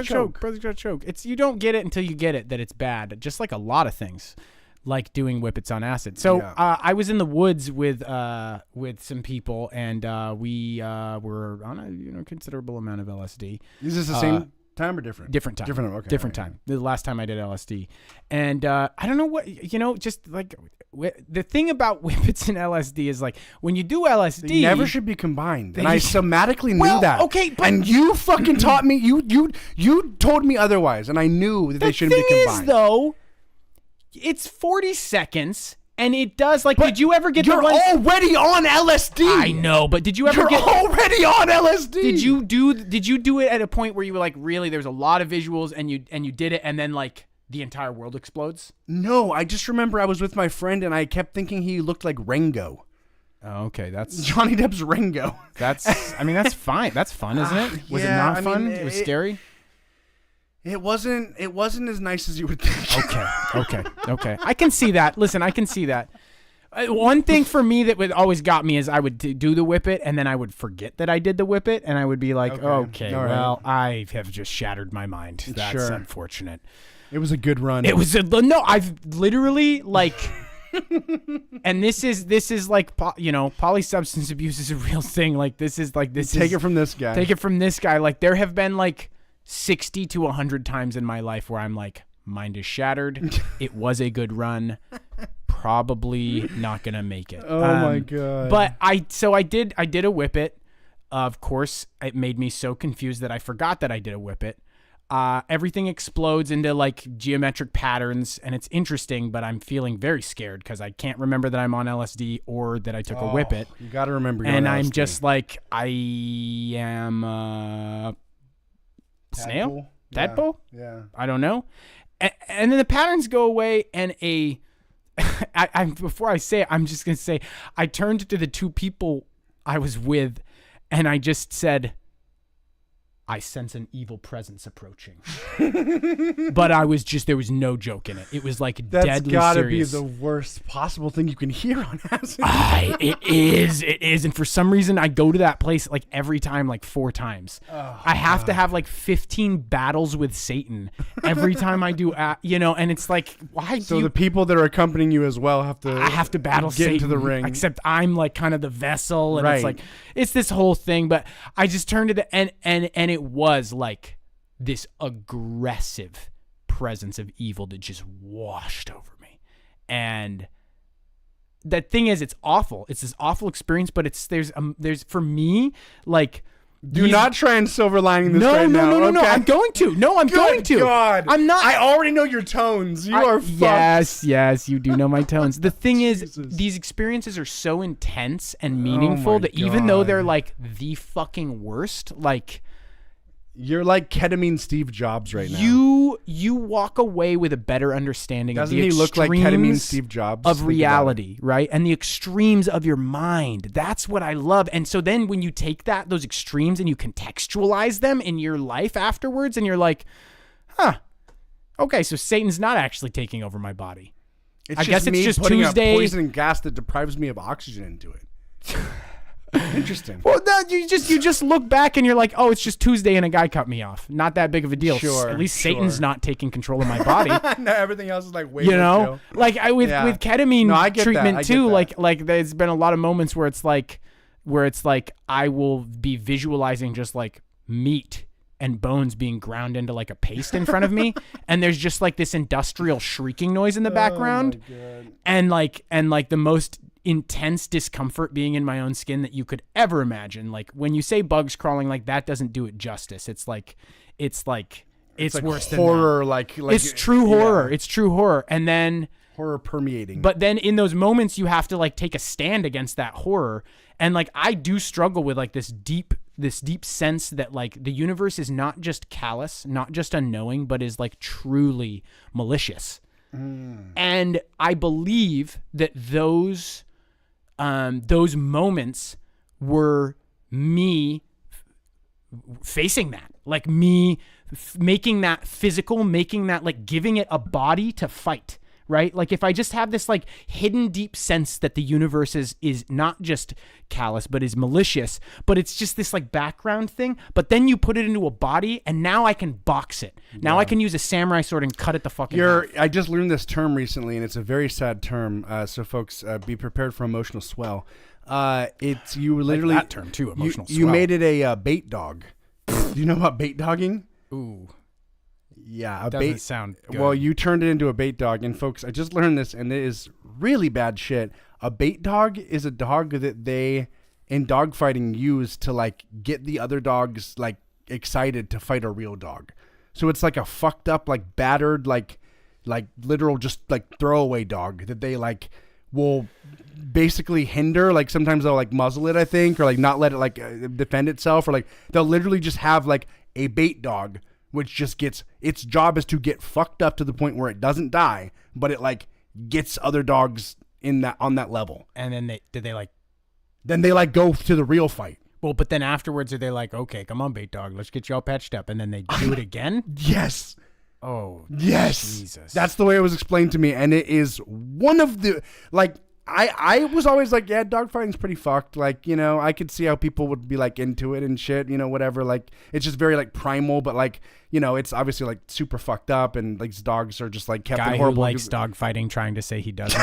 Speaker 1: to choke. It's you don't get it until you get it that it's bad. Just like a lot of things, like doing whippets on acid. So I was in the woods with some people, and we were on a considerable amount of LSD.
Speaker 2: Is this the same time or different?
Speaker 1: Different time.
Speaker 2: Okay.
Speaker 1: Different time. The last time I did LSD. And I don't know what, just like the thing about whippets and LSD is like when you do LSD.
Speaker 2: They never should be combined. And I somatically knew that.
Speaker 1: Okay, but.
Speaker 2: And you fucking taught me, you told me otherwise, and I knew that they shouldn't be combined.
Speaker 1: The thing is, though, it's 40 seconds. And it does, like, did you ever get the one?
Speaker 2: You're already on LSD.
Speaker 1: I know, but did you ever
Speaker 2: You're already on LSD.
Speaker 1: Did you do it at a point where you were like, really, there's a lot of visuals and you did it and then like the entire world explodes?
Speaker 2: No, I just remember I was with my friend and I kept thinking he looked like Rango.
Speaker 1: Oh, okay, that's
Speaker 2: Johnny Depp's Rango.
Speaker 1: That's fine. That's fun, isn't it? Was it not fun? It was scary.
Speaker 2: It wasn't as nice as you would think.
Speaker 1: Okay. I can see that. Listen, I can see that. One thing for me that would always got me is I would do the whippet and then I would forget that I did the whippet and I would be like, okay, well, I have just shattered my mind. That's unfortunate.
Speaker 2: It was a good run.
Speaker 1: I've literally like, and this is like, polysubstance abuse is a real thing. Like
Speaker 2: Take it from this guy.
Speaker 1: Take it from this guy. Like there have been like 60 to 100 times in my life where I'm like, mind is shattered. It was a good run. Probably not gonna make it.
Speaker 2: Oh my god!
Speaker 1: But I did a whippet. Of course, it made me so confused that I forgot that I did a whippet. everything explodes into like geometric patterns, and it's interesting, but I'm feeling very scared because I can't remember that I'm on LSD or that I took a whippet.
Speaker 2: You got to remember you're
Speaker 1: and
Speaker 2: on
Speaker 1: I'm
Speaker 2: LSD.
Speaker 1: just like, I am a snail? Tadpole?
Speaker 2: Yeah.
Speaker 1: I don't know. And then the patterns go away, and before I say it, I'm just going to say, I turned to the two people I was with, and I just said, I sense an evil presence approaching. But there was no joke in it. It was like
Speaker 2: That's
Speaker 1: deadly
Speaker 2: gotta
Speaker 1: serious.
Speaker 2: be the worst possible thing you can hear on acid.
Speaker 1: It is. And for some reason, I go to that place like every time, like 4 times. I have to have like 15 battles with Satan every time I do, and it's like, why
Speaker 2: So the people that are accompanying you as well have to.
Speaker 1: I have to battle
Speaker 2: get
Speaker 1: Satan
Speaker 2: into the ring.
Speaker 1: Except I'm like kind of the vessel, and
Speaker 2: Right.
Speaker 1: it's like it's this whole thing. But I just turned to and it was like this aggressive presence of evil that just washed over me. And the thing is, it's awful. It's this awful experience, but there's for me, like,
Speaker 2: Do not try and silver lining this right now.
Speaker 1: No. I'm going to. No, I'm going to.
Speaker 2: God.
Speaker 1: I'm not.
Speaker 2: I already know your tones. You are fucked.
Speaker 1: Yes, you do know my tones. The thing is,
Speaker 2: Jesus.
Speaker 1: these experiences are so intense and meaningful
Speaker 2: my
Speaker 1: that even though
Speaker 2: God.
Speaker 1: they're like the fucking worst, like,
Speaker 2: You're like ketamine Steve Jobs right now.
Speaker 1: you walk away with a better understanding
Speaker 2: Doesn't
Speaker 1: of the
Speaker 2: he look like ketamine
Speaker 1: extremes
Speaker 2: Steve Jobs?
Speaker 1: of
Speaker 2: Think about
Speaker 1: reality, right? And the extremes of your mind. That's what I love. And so then when you take those extremes and you contextualize them in your life afterwards, and you're like, okay, so Satan's not actually taking over my body.
Speaker 2: It's
Speaker 1: I guess it's
Speaker 2: me
Speaker 1: just
Speaker 2: putting
Speaker 1: Tuesday.
Speaker 2: a poison gas that deprives me of oxygen into it. Interesting.
Speaker 1: Well, no, you just look back and you're like, oh, it's just Tuesday and a guy cut me off. Not that big of a deal.
Speaker 2: Sure,
Speaker 1: At least
Speaker 2: sure.
Speaker 1: Satan's not taking control of my body.
Speaker 2: No, everything else is like way
Speaker 1: You
Speaker 2: more
Speaker 1: know,
Speaker 2: chill.
Speaker 1: like with ketamine
Speaker 2: No, I get that.
Speaker 1: treatment
Speaker 2: I get
Speaker 1: too.
Speaker 2: that.
Speaker 1: Like there's been a lot of moments where it's like I will be visualizing just like meat and bones being ground into like a paste in front of me, and there's just like this industrial shrieking noise in the background, and like the most intense discomfort being in my own skin that you could ever imagine. Like when you say bugs crawling, like that doesn't do it justice. It's like it's
Speaker 2: like
Speaker 1: worse
Speaker 2: horror,
Speaker 1: than that.
Speaker 2: like
Speaker 1: It's true horror. It's true horror. And then
Speaker 2: horror permeating.
Speaker 1: But then in those moments, you have to like take a stand against that horror. And like, I do struggle with like this deep sense that like the universe is not just callous, not just unknowing, but is like truly malicious. And I believe that those moments were me facing that, like me making that physical, making that like giving it a body to fight. Right? Like if I just have this like hidden deep sense that the universe is not just callous, but is malicious, but it's just this like background thing. But then you put it into a body and now I can box it. Now I can use a samurai sword and cut it the fucking half.
Speaker 2: I just learned this term recently, and it's a very sad term. So folks, be prepared for emotional swell. It's you literally
Speaker 1: that term too, emotional
Speaker 2: You
Speaker 1: swell.
Speaker 2: made it a bait dog. Do you know about bait dogging?
Speaker 1: Ooh.
Speaker 2: Yeah, a
Speaker 1: Doesn't
Speaker 2: bait.
Speaker 1: sound good.
Speaker 2: Well, you turned it into a bait dog, and folks, I just learned this, and it is really bad shit. A bait dog is a dog that they, in dogfighting, use to like get the other dogs like excited to fight a real dog. So it's like a fucked up, like battered, like literal just like throwaway dog that they like will basically hinder. Like sometimes they'll like muzzle it, I think, or like not let it like defend itself, or like they'll literally just have like a bait dog, which just gets, its job is to get fucked up to the point where it doesn't die, but it like gets other dogs on that level.
Speaker 1: And then
Speaker 2: then they like go to the real fight.
Speaker 1: well, but then afterwards are they like, okay, come on, bait dog, let's get you all patched up, and then they do it again?
Speaker 2: Yes.
Speaker 1: Oh,
Speaker 2: Yes.
Speaker 1: Jesus.
Speaker 2: That's the way it was explained to me. And it is one of the, like, I was always like, yeah, dogfighting's pretty fucked. Like, you know, I could see how people would be like into it and shit, you know, whatever. Like, it's just very like primal, but like, you know, it's obviously like super fucked up, and like dogs are just like kept
Speaker 1: guy
Speaker 2: in
Speaker 1: who
Speaker 2: horrible.
Speaker 1: likes dogfighting trying to say he doesn't.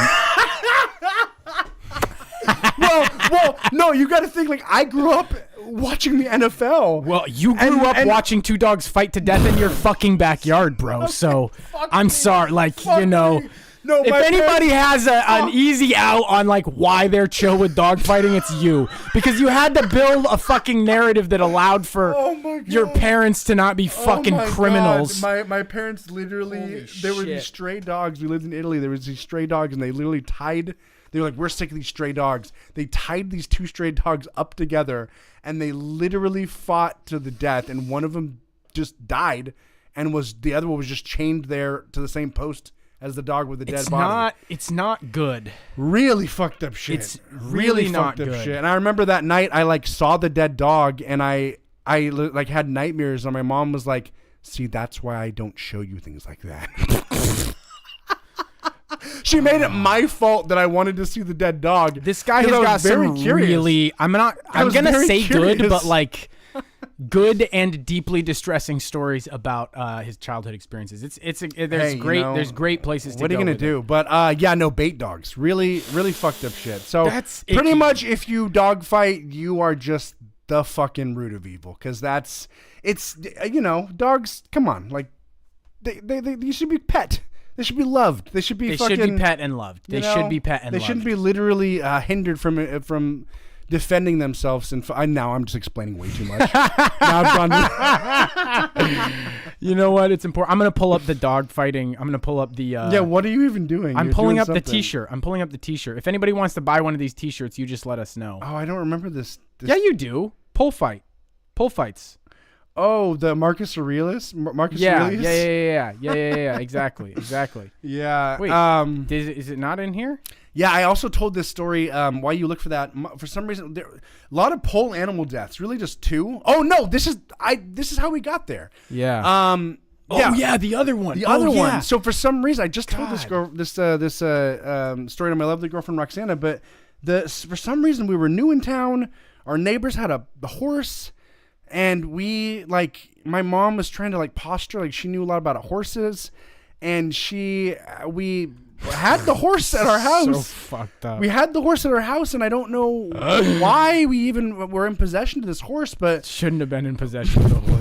Speaker 2: well, no, you got to think like I grew up watching the NFL.
Speaker 1: Well, you grew up watching two dogs fight to death in your fucking backyard, bro. So I'm sorry, like, you know.
Speaker 2: No,
Speaker 1: if anybody has an easy out on like why they're chill with dog fighting, it's you, because you had to build a fucking narrative that allowed for your parents to not be fucking criminals.
Speaker 2: My parents literally, there were these stray dogs. We lived in Italy. There was these stray dogs, and they literally tied. They were like, we're sick of these stray dogs. They tied these 2 stray dogs up together, and they literally fought to the death. And one of them just died, and the other one was just chained there to the same post as the dog with the dead body.
Speaker 1: It's not good.
Speaker 2: Really fucked up shit.
Speaker 1: It's really not
Speaker 2: fucked up
Speaker 1: good.
Speaker 2: shit. And I remember that night I like saw the dead dog, and I like had nightmares, and my mom was like, "See, that's why I don't show you things like that." She made it my fault that I wanted to see the dead dog.
Speaker 1: This guy has got some really. I'm gonna say good, but like good and deeply distressing stories about his childhood experiences. There's great places to go.
Speaker 2: What are you gonna do? But bait dogs. Really, really fucked up shit. So
Speaker 1: that's
Speaker 2: pretty
Speaker 1: icky.
Speaker 2: much if you dog fight, you are just the fucking root of evil. Because dogs. Come on, like they should be pet. They should be loved. They should be
Speaker 1: pet and loved. They should be pet and loved.
Speaker 2: They shouldn't be literally hindered from defending themselves. And now I'm just explaining way too much. Now I've gone.
Speaker 1: You know what? It's important. I'm gonna pull up the dog fighting. I'm gonna pull up the.
Speaker 2: What are you even doing?
Speaker 1: I'm pulling up the T-shirt. I'm pulling up the T-shirt. If anybody wants to buy one of these T-shirts, you just let us know.
Speaker 2: Oh, I don't remember this.
Speaker 1: Yeah, you do. Pull fights.
Speaker 2: Oh, the Marcus Aurelius? Marcus Aurelius?
Speaker 1: Yeah. Exactly.
Speaker 2: Yeah.
Speaker 1: Wait, is it not in here?
Speaker 2: Yeah, I also told this story. Why you look for that? For some reason, a lot of pole animal deaths. Really, just 2. Oh no, this is how we got there.
Speaker 1: Yeah. The other one.
Speaker 2: The other one. So for some reason, I just told this girl this story to my lovely girlfriend Roxana. But for some reason, we were new in town. Our neighbors had a horse. And my mom was trying to like posture like she knew a lot about horses, and we had the horse at our house.
Speaker 1: So fucked up.
Speaker 2: We had the horse at our house, and I don't know why we even were in possession of this horse, but
Speaker 1: shouldn't have been in possession of the horse.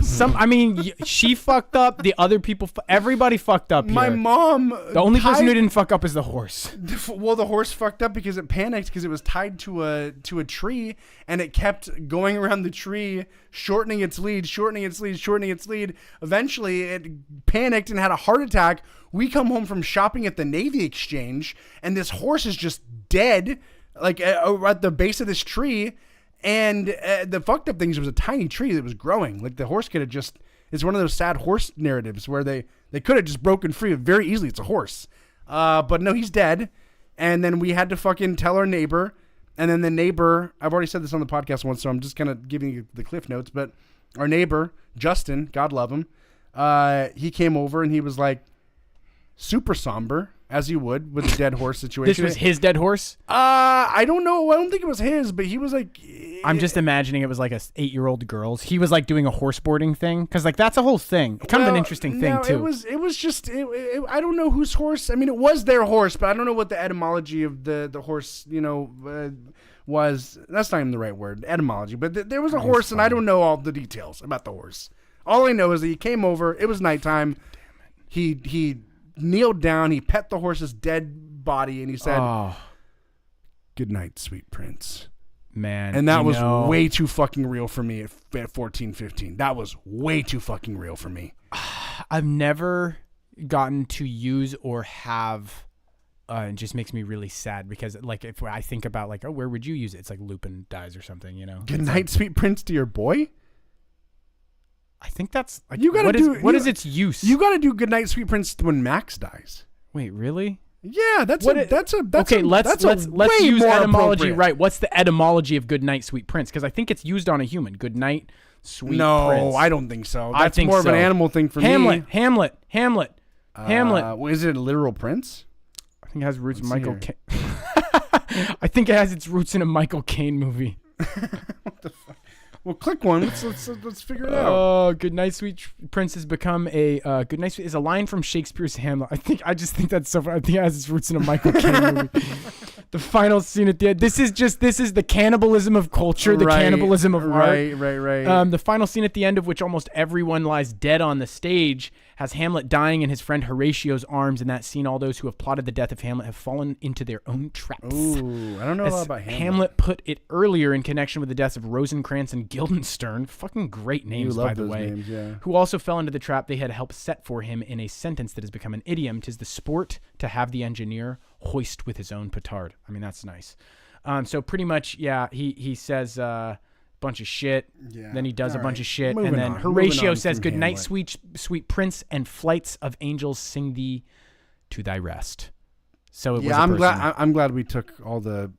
Speaker 1: She fucked up. The other people, everybody fucked up.
Speaker 2: My mom.
Speaker 1: The only person who didn't fuck up is the horse.
Speaker 2: Well, the horse fucked up because it panicked because it was tied to a tree, and it kept going around the tree, shortening its lead. Eventually, it panicked and had a heart attack. We come home from shopping at the Navy Exchange, and this horse is just dead, like at the base of this tree. And the fucked up thing is it was a tiny tree that was growing. Like the horse could have just, it's one of those sad horse narratives where they could have just broken free very easily. It's a horse. But no, he's dead. And then we had to fucking tell our neighbor. And then the neighbor, I've already said this on the podcast once, so I'm just kind of giving you the cliff notes. But our neighbor, Justin, God love him, he came over and he was like, super somber, as you would with the dead horse situation.
Speaker 1: This was his dead horse?
Speaker 2: I don't know. I don't think it was his, but he was like...
Speaker 1: I'm just imagining it was like a 8-year-old girl's. He was like doing a horse boarding thing, because like that's a whole thing. Kind of an interesting thing too.
Speaker 2: It was just I don't know whose horse. I mean, it was their horse, but I don't know what the etymology of the horse was. That's not even the right word, etymology. But there was a horse, and I don't know all the details about the horse. All I know is that he came over. It was nighttime. He kneeled down. He pet the horse's dead body, and he said, "Good night, sweet prince."
Speaker 1: Man,
Speaker 2: and that was way too fucking real for me at 14, 15. That was way too fucking real for me.
Speaker 1: I've never gotten to use or have, it just makes me really sad because like if I think about like, oh, where would you use it? It's like Lupin dies or something, you know?
Speaker 2: Good night, sweet prince to your boy?
Speaker 1: I think that's like,
Speaker 2: you gotta
Speaker 1: what is its use?
Speaker 2: You gotta do good night, sweet prince when Max dies.
Speaker 1: Wait, really?
Speaker 2: Yeah, let's
Speaker 1: use etymology right. What's the etymology of good night, sweet prince? Because I think it's used on a human. Good night, sweet prince.
Speaker 2: No, I don't think so. That's more of an animal thing for me.
Speaker 1: Hamlet.
Speaker 2: Is it a literal prince?
Speaker 1: I think it has roots in Michael Caine. I think it has its roots in a Michael Caine movie.
Speaker 2: What the fuck? Well, click one. Let's figure it out.
Speaker 1: Oh, good night, sweet prince has become a good night. Is a line from Shakespeare's Hamlet. I just think that's so funny. I think it has its roots in a Michael Caine movie. The final scene at the end. This is the cannibalism of culture, the cannibalism of art.
Speaker 2: Right.
Speaker 1: The final scene at the end of which almost everyone lies dead on the stage has Hamlet dying in his friend Horatio's arms. In that scene, all those who have plotted the death of Hamlet have fallen into their own traps.
Speaker 2: Ooh, I don't know a lot about Hamlet.
Speaker 1: Hamlet put it earlier in connection with the deaths of Rosencrantz and Guildenstern. Fucking great names, by the way.
Speaker 2: Names, yeah.
Speaker 1: Who also fell into the trap they had helped set for him in a sentence that has become an idiom. 'Tis the sport to have the engineer hoist with his own petard. I mean, that's nice. So pretty much, yeah, he says bunch of shit. Yeah. Then he does a bunch of shit. And then Horatio says, good night, sweet prince, and flights of angels sing thee to thy rest. So it was
Speaker 2: I'm glad we took all the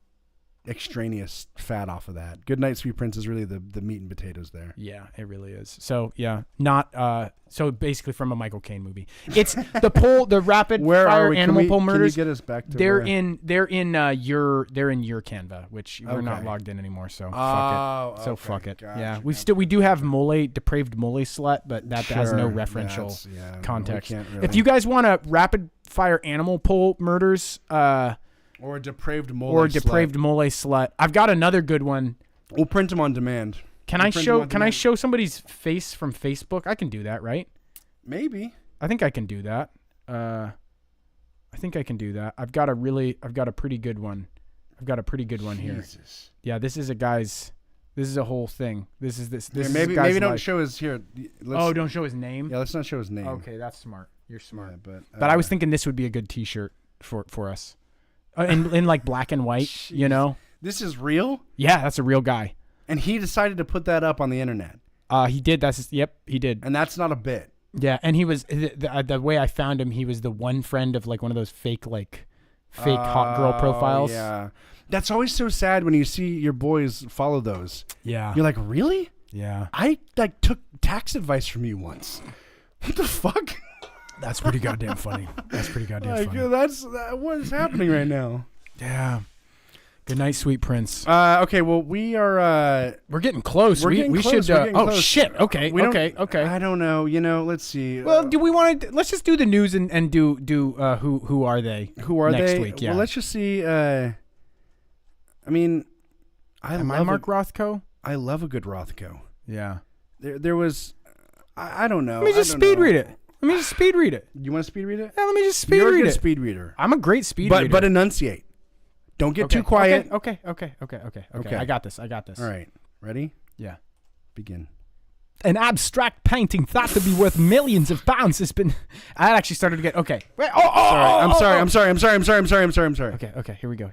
Speaker 2: extraneous fat off of that. Good night, sweet prince is really the meat and potatoes there.
Speaker 1: Yeah, it really is. So yeah, not so basically from a Michael Caine movie. It's the rapid fire animal poll murders.
Speaker 2: Can you get us back to
Speaker 1: they're in your Canva, which we're not logged in anymore, so fuck it. So fuck it. Gotcha. Yeah. We do have depraved mole slut, but that has no referential context. Really. If you guys want a rapid fire animal poll murders,
Speaker 2: or a depraved mole
Speaker 1: slut. I've got another good one.
Speaker 2: We'll print them on demand.
Speaker 1: Can I show somebody's face from Facebook? I can do that, right?
Speaker 2: Maybe.
Speaker 1: I think I can do that. I've got a pretty good one. Here. Yeah, this is a whole thing. This is
Speaker 2: maybe don't show his here.
Speaker 1: Don't show his name?
Speaker 2: Yeah, let's not show his name.
Speaker 1: Okay, that's smart. You're smart.
Speaker 2: Yeah,
Speaker 1: but I was thinking this would be a good t-shirt for us. In like black and white, Jeez. You know.
Speaker 2: This is real?
Speaker 1: Yeah, that's a real guy.
Speaker 2: And he decided to put that up on the internet.
Speaker 1: He did. He did.
Speaker 2: And that's not a bit.
Speaker 1: Yeah, and he was the way I found him. He was the one friend of like one of those fake hot girl profiles.
Speaker 2: Yeah, that's always so sad when you see your boys follow those.
Speaker 1: Yeah,
Speaker 2: you're like, really?
Speaker 1: Yeah,
Speaker 2: I took tax advice from you once. What the fuck?
Speaker 1: That's pretty goddamn funny. Funny.
Speaker 2: What is happening right now?
Speaker 1: Yeah. Good night, sweet prince.
Speaker 2: Okay, well, we're getting close.
Speaker 1: We should. Shit. Okay.
Speaker 2: I don't know. Let's see.
Speaker 1: Well, do we want to? Let's just do the news and do who are they?
Speaker 2: Who are
Speaker 1: next
Speaker 2: they?
Speaker 1: Week? Yeah.
Speaker 2: Well, let's just see. I mean,
Speaker 1: I Mark Rothko?
Speaker 2: I love a good Rothko.
Speaker 1: Yeah.
Speaker 2: There was. I don't know.
Speaker 1: Let me just speed read it. You want
Speaker 2: to speed read it?
Speaker 1: Yeah, let me just speed read it.
Speaker 2: You're a good speed reader.
Speaker 1: I'm a great speed reader.
Speaker 2: But enunciate. Don't get too quiet.
Speaker 1: Okay. I got this.
Speaker 2: All right. Ready?
Speaker 1: Yeah.
Speaker 2: Begin.
Speaker 1: An abstract painting thought to be worth millions of pounds has been... I actually started to get... Okay. Wait,
Speaker 2: I'm sorry.
Speaker 1: Okay. Here we go.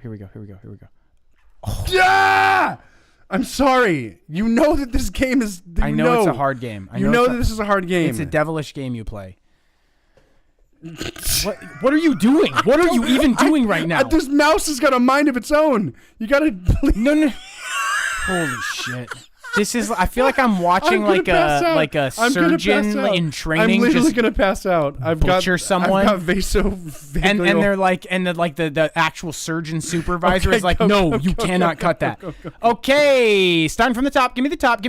Speaker 2: Yeah! I'm sorry. You know that this game is...
Speaker 1: I know it's a hard game.
Speaker 2: You know that this is a hard game.
Speaker 1: It's a devilish game you play. What are you doing? What are you even doing right now?
Speaker 2: This mouse has got a mind of its own. You gotta...
Speaker 1: No. Holy shit. This is. I feel like I'm watching like a surgeon in training.
Speaker 2: I'm literally gonna pass out. I've got
Speaker 1: someone.
Speaker 2: I've got
Speaker 1: and they're like, and the actual surgeon supervisor is like, no, you cannot cut that. Go. Okay, starting from the top. Give me the top.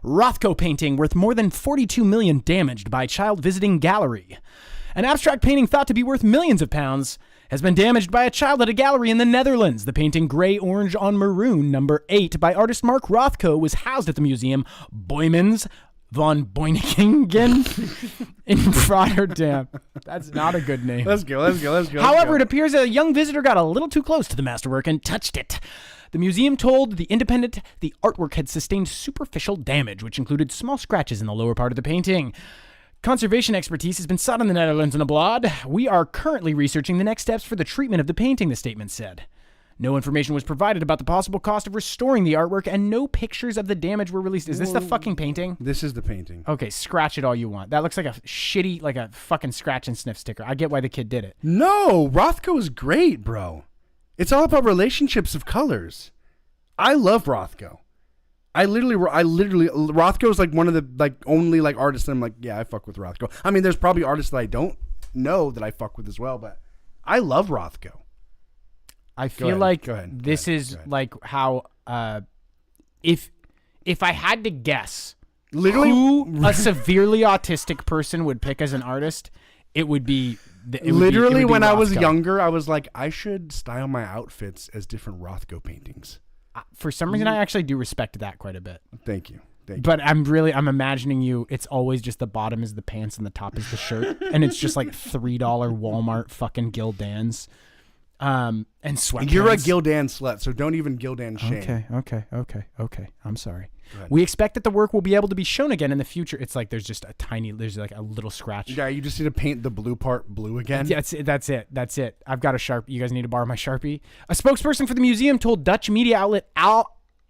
Speaker 1: Rothko painting worth more than 42 million damaged by child visiting gallery. An abstract painting thought to be worth millions of pounds has been damaged by a child at a gallery in the Netherlands. The painting Gray, Orange on Maroon, number 8, by artist Mark Rothko, was housed at the museum Boymans von Beuningen in Rotterdam. That's not a good name.
Speaker 2: Let's go.
Speaker 1: However, it appears a young visitor got a little too close to the masterwork and touched it. The museum told The Independent the artwork had sustained superficial damage, which included small scratches in the lower part of the painting. Conservation expertise has been sought in the Netherlands and abroad. We are currently researching the next steps for the treatment of the painting, the statement said. No information was provided about the possible cost of restoring the artwork, and no pictures of the damage were released. Is this the fucking painting?
Speaker 2: This is the painting.
Speaker 1: Okay, scratch it all you want. That looks like a shitty, like a fucking scratch and sniff sticker. I get why the kid did it.
Speaker 2: No, Rothko is great, bro. It's all about relationships of colors. I love Rothko. I literally, Rothko is like one of the only artists that I'm like, yeah, I fuck with Rothko. I mean, there's probably artists that I don't know that I fuck with as well, but I love Rothko.
Speaker 1: I feel like this is like how, if I had to guess,
Speaker 2: literally
Speaker 1: who a severely autistic person would pick as an artist, it would be.
Speaker 2: When I was younger, I was like, I should style my outfits as different Rothko paintings.
Speaker 1: For some reason, I actually do respect that quite a bit.
Speaker 2: Thank you.
Speaker 1: But I'm imagining you. It's always just the bottom is the pants and the top is the shirt, and it's just like $3 Walmart fucking Gildan's, and sweatpants.
Speaker 2: You're a Gildan slut, so don't even Gildan shame.
Speaker 1: Okay. I'm sorry. We expect that the work will be able to be shown again in the future. It's like there's like a little scratch.
Speaker 2: Yeah, you just need to paint the blue part blue again.
Speaker 1: Yeah, that's it. I've got a Sharpie. You guys need to borrow my Sharpie. A spokesperson for the museum told Dutch media outlet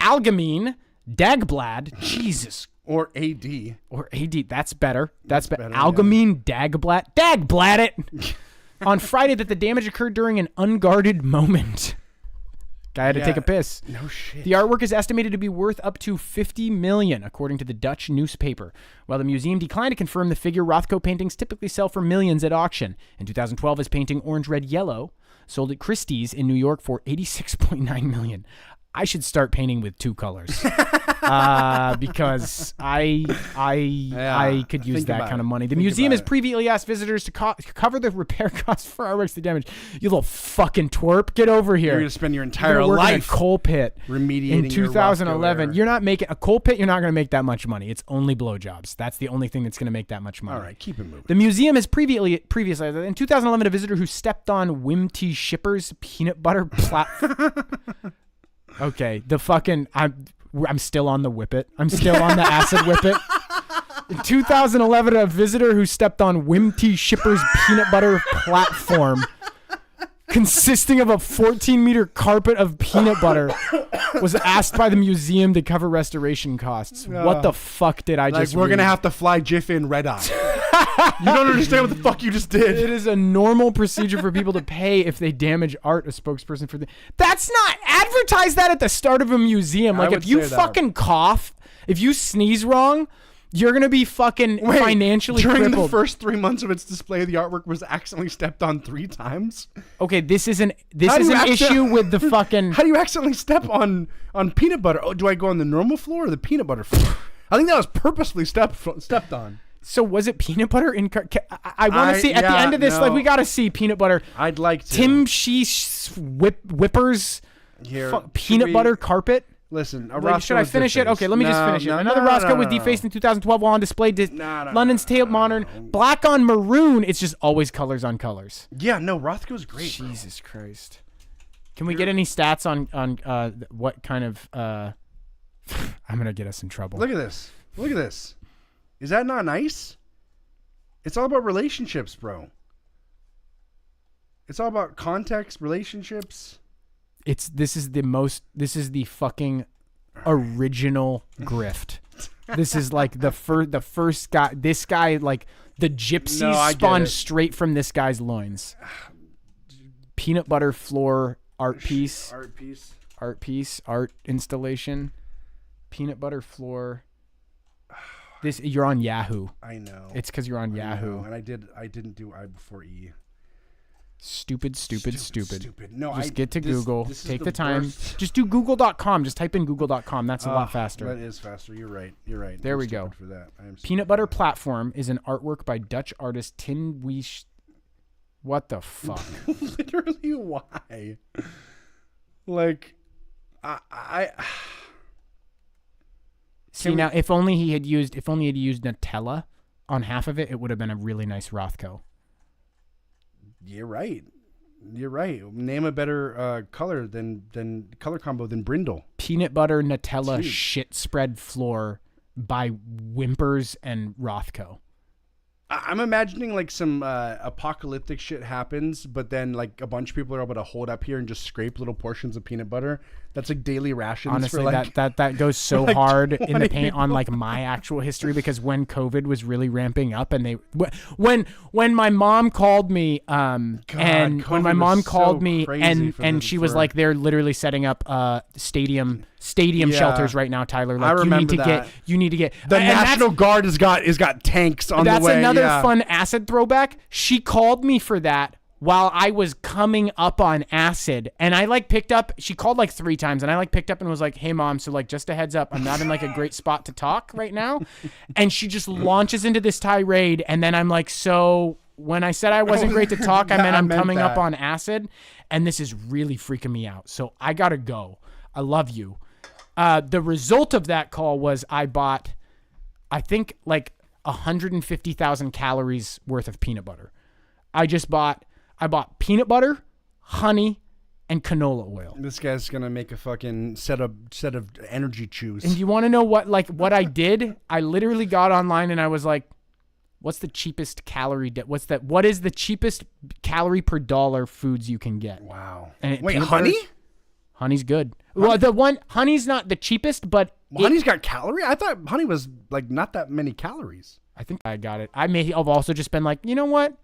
Speaker 1: Algemeen Dagblad, Jesus.
Speaker 2: Or AD.
Speaker 1: That's better. That's better.
Speaker 2: Yeah.
Speaker 1: Algemeen Dagblad it. On Friday that the damage occurred during an unguarded moment. Guy had to take a piss.
Speaker 2: No shit.
Speaker 1: The artwork is estimated to be worth up to $50 million, according to the Dutch newspaper. While the museum declined to confirm the figure, Rothko paintings typically sell for millions at auction. In 2012, his painting Orange, Red, Yellow sold at Christie's in New York for $86.9 million. I should start painting with two colors because I could use that kind of money. The museum has previously asked visitors to cover the repair costs for artworks that damage. You little fucking twerp, get over here.
Speaker 2: You're gonna spend your entire life
Speaker 1: in a coal pit
Speaker 2: remediating
Speaker 1: in 2011. You're not making a coal pit. You're not gonna make that much money. It's only blowjobs. That's the only thing that's gonna make that much money.
Speaker 2: All right, keep it moving.
Speaker 1: The museum has previously in 2011 a visitor who stepped on Wim T. Shipper's peanut butter platform. Okay, I'm still on the whippet. I'm still on the acid whippet. In 2011, a visitor who stepped on Wim T. Shipper's peanut butter platform, consisting of a 14-meter carpet of peanut butter, was asked by the museum to cover restoration costs. What the fuck did I just
Speaker 2: We're
Speaker 1: read?
Speaker 2: going to have to fly Jiff in red eye. You don't understand what the fuck you just did.
Speaker 1: It is a normal procedure for people to pay if they damage art. A spokesperson for that's not advertise that at the start of a museum. Like if you fucking cough, if you sneeze wrong, you're gonna be fucking financially
Speaker 2: during
Speaker 1: crippled.
Speaker 2: The first 3 months of its display, the artwork was accidentally stepped on 3 times.
Speaker 1: Okay, this is an issue with the fucking.
Speaker 2: How do you accidentally step on peanut butter? Oh, do I go on the normal floor or the peanut butter floor? I think that was purposely stepped on.
Speaker 1: So was it peanut butter in? I want to see at the end of this. Like we got to see peanut butter.
Speaker 2: I'd like to.
Speaker 1: Tim Sheesh Whippers peanut butter carpet.
Speaker 2: Listen,
Speaker 1: should I finish it? Okay, let me just finish it. Another Roscoe was defaced in 2012 while on display. London's Tate Modern. Black on maroon. It's just always colors on colors.
Speaker 2: Yeah, no, Rothko's great.
Speaker 1: Jesus Christ. Can we get any stats on what kind of... I'm going to get us in trouble.
Speaker 2: Look at this. Look at this. Is that not nice? It's all about relationships, bro. It's all about context, relationships.
Speaker 1: This is the fucking original grift. This is like the first guy. This guy, like the gypsies spawned straight from this guy's loins. Peanut butter floor art piece. Art installation. Peanut butter floor. You're on Yahoo.
Speaker 2: I know.
Speaker 1: It's because you're on Yahoo.
Speaker 2: And I didn't do I before E.
Speaker 1: Stupid. No,
Speaker 2: just
Speaker 1: get to Google. Take the time.
Speaker 2: Worst.
Speaker 1: Just do google.com. Just type in google.com. That's a lot faster.
Speaker 2: That is faster. You're right.
Speaker 1: There we go. For that. Peanut butter platform is an artwork by Dutch artist Tin Weish. What the fuck?
Speaker 2: Literally, why? Like, I
Speaker 1: see now. If only he had used Nutella on half of it, it would have been a really nice Rothko.
Speaker 2: You're right. Name a better color color combo than Brindle.
Speaker 1: Peanut butter Nutella shit spread floor by Whimpers and Rothko.
Speaker 2: I'm imagining like some apocalyptic shit happens, but then like a bunch of people are able to hold up here and just scrape little portions of peanut butter. That's like daily rations.
Speaker 1: Honestly,
Speaker 2: for like,
Speaker 1: that goes so like hard in the paint
Speaker 2: people.
Speaker 1: on like my actual history, because when COVID was really ramping up and when my mom called me she was like, they're literally setting up stadium shelters right now, Tyler. Like,
Speaker 2: I remember
Speaker 1: you need to get
Speaker 2: the National Guard has got tanks on the way.
Speaker 1: That's another fun acid throwback. She called me for that while I was coming up on acid, and I like picked up. She called like 3 times, and I like picked up and was like, "Hey mom, so like just a heads up, I'm not in like a great spot to talk right now." And she just launches into this tirade, and then I'm like, "So when I said I wasn't great to talk, I meant I'm coming up on acid, and this is really freaking me out. So I gotta go. I love you." The result of that call was I bought, I think, like 150,000 calories worth of peanut butter. I bought peanut butter, honey, and canola oil.
Speaker 2: This guy's gonna make a fucking set of energy chews.
Speaker 1: And you want to know what I did? I literally got online and I was like, what's the cheapest calorie? What is the cheapest calorie per dollar foods you can get?
Speaker 2: Wow.
Speaker 1: And
Speaker 2: wait, honey?
Speaker 1: Honey's good. Well, honey's not the cheapest, but
Speaker 2: honey's got calorie. I thought honey was like not that many calories.
Speaker 1: I think I got it. I may have also just been like, you know what?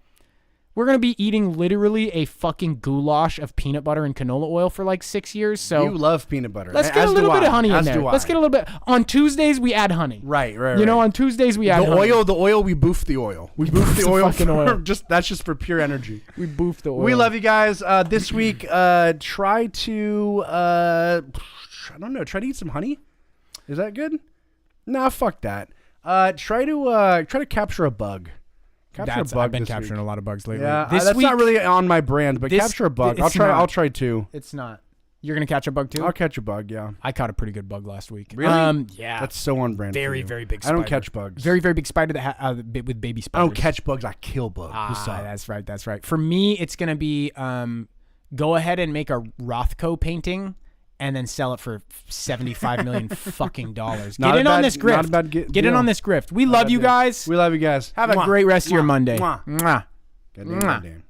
Speaker 1: We're going to be eating literally a fucking goulash of peanut butter and canola oil for like 6 years. So
Speaker 2: you love peanut butter.
Speaker 1: Let's get a little bit of honey in there. Let's get a little bit. On Tuesdays, we add honey.
Speaker 2: Right.
Speaker 1: You know, on Tuesdays, we add honey.
Speaker 2: The oil, we boof the oil. We boof the oil.
Speaker 1: Fucking oil.
Speaker 2: That's just for pure energy.
Speaker 1: We boof the oil.
Speaker 2: We love you guys. This week, try to, I don't know, try to eat some honey. Is that good? Nah, fuck that. Try to capture a bug.
Speaker 1: I've been capturing a lot of bugs lately.
Speaker 2: Yeah, that's not really on my brand, but capture a bug. I'll try two.
Speaker 1: It's not. You're gonna catch a bug too?
Speaker 2: I'll catch a bug. Yeah.
Speaker 1: I caught a pretty good bug last week.
Speaker 2: Really?
Speaker 1: Yeah.
Speaker 2: That's so on brand.
Speaker 1: Very, very big spider.
Speaker 2: I don't catch bugs.
Speaker 1: Very, very big spider with baby spiders.
Speaker 2: I don't catch bugs. I kill bugs.
Speaker 1: That's right. That's right. For me, it's gonna be go ahead and make a Rothko painting. And then sell it for $75 million fucking dollars. Get in on this grift. Get in on this grift. We love you guys.
Speaker 2: We love you guys.
Speaker 1: Have a great rest of your Monday.
Speaker 2: Mwah.
Speaker 1: Mwah.
Speaker 2: Goddamn.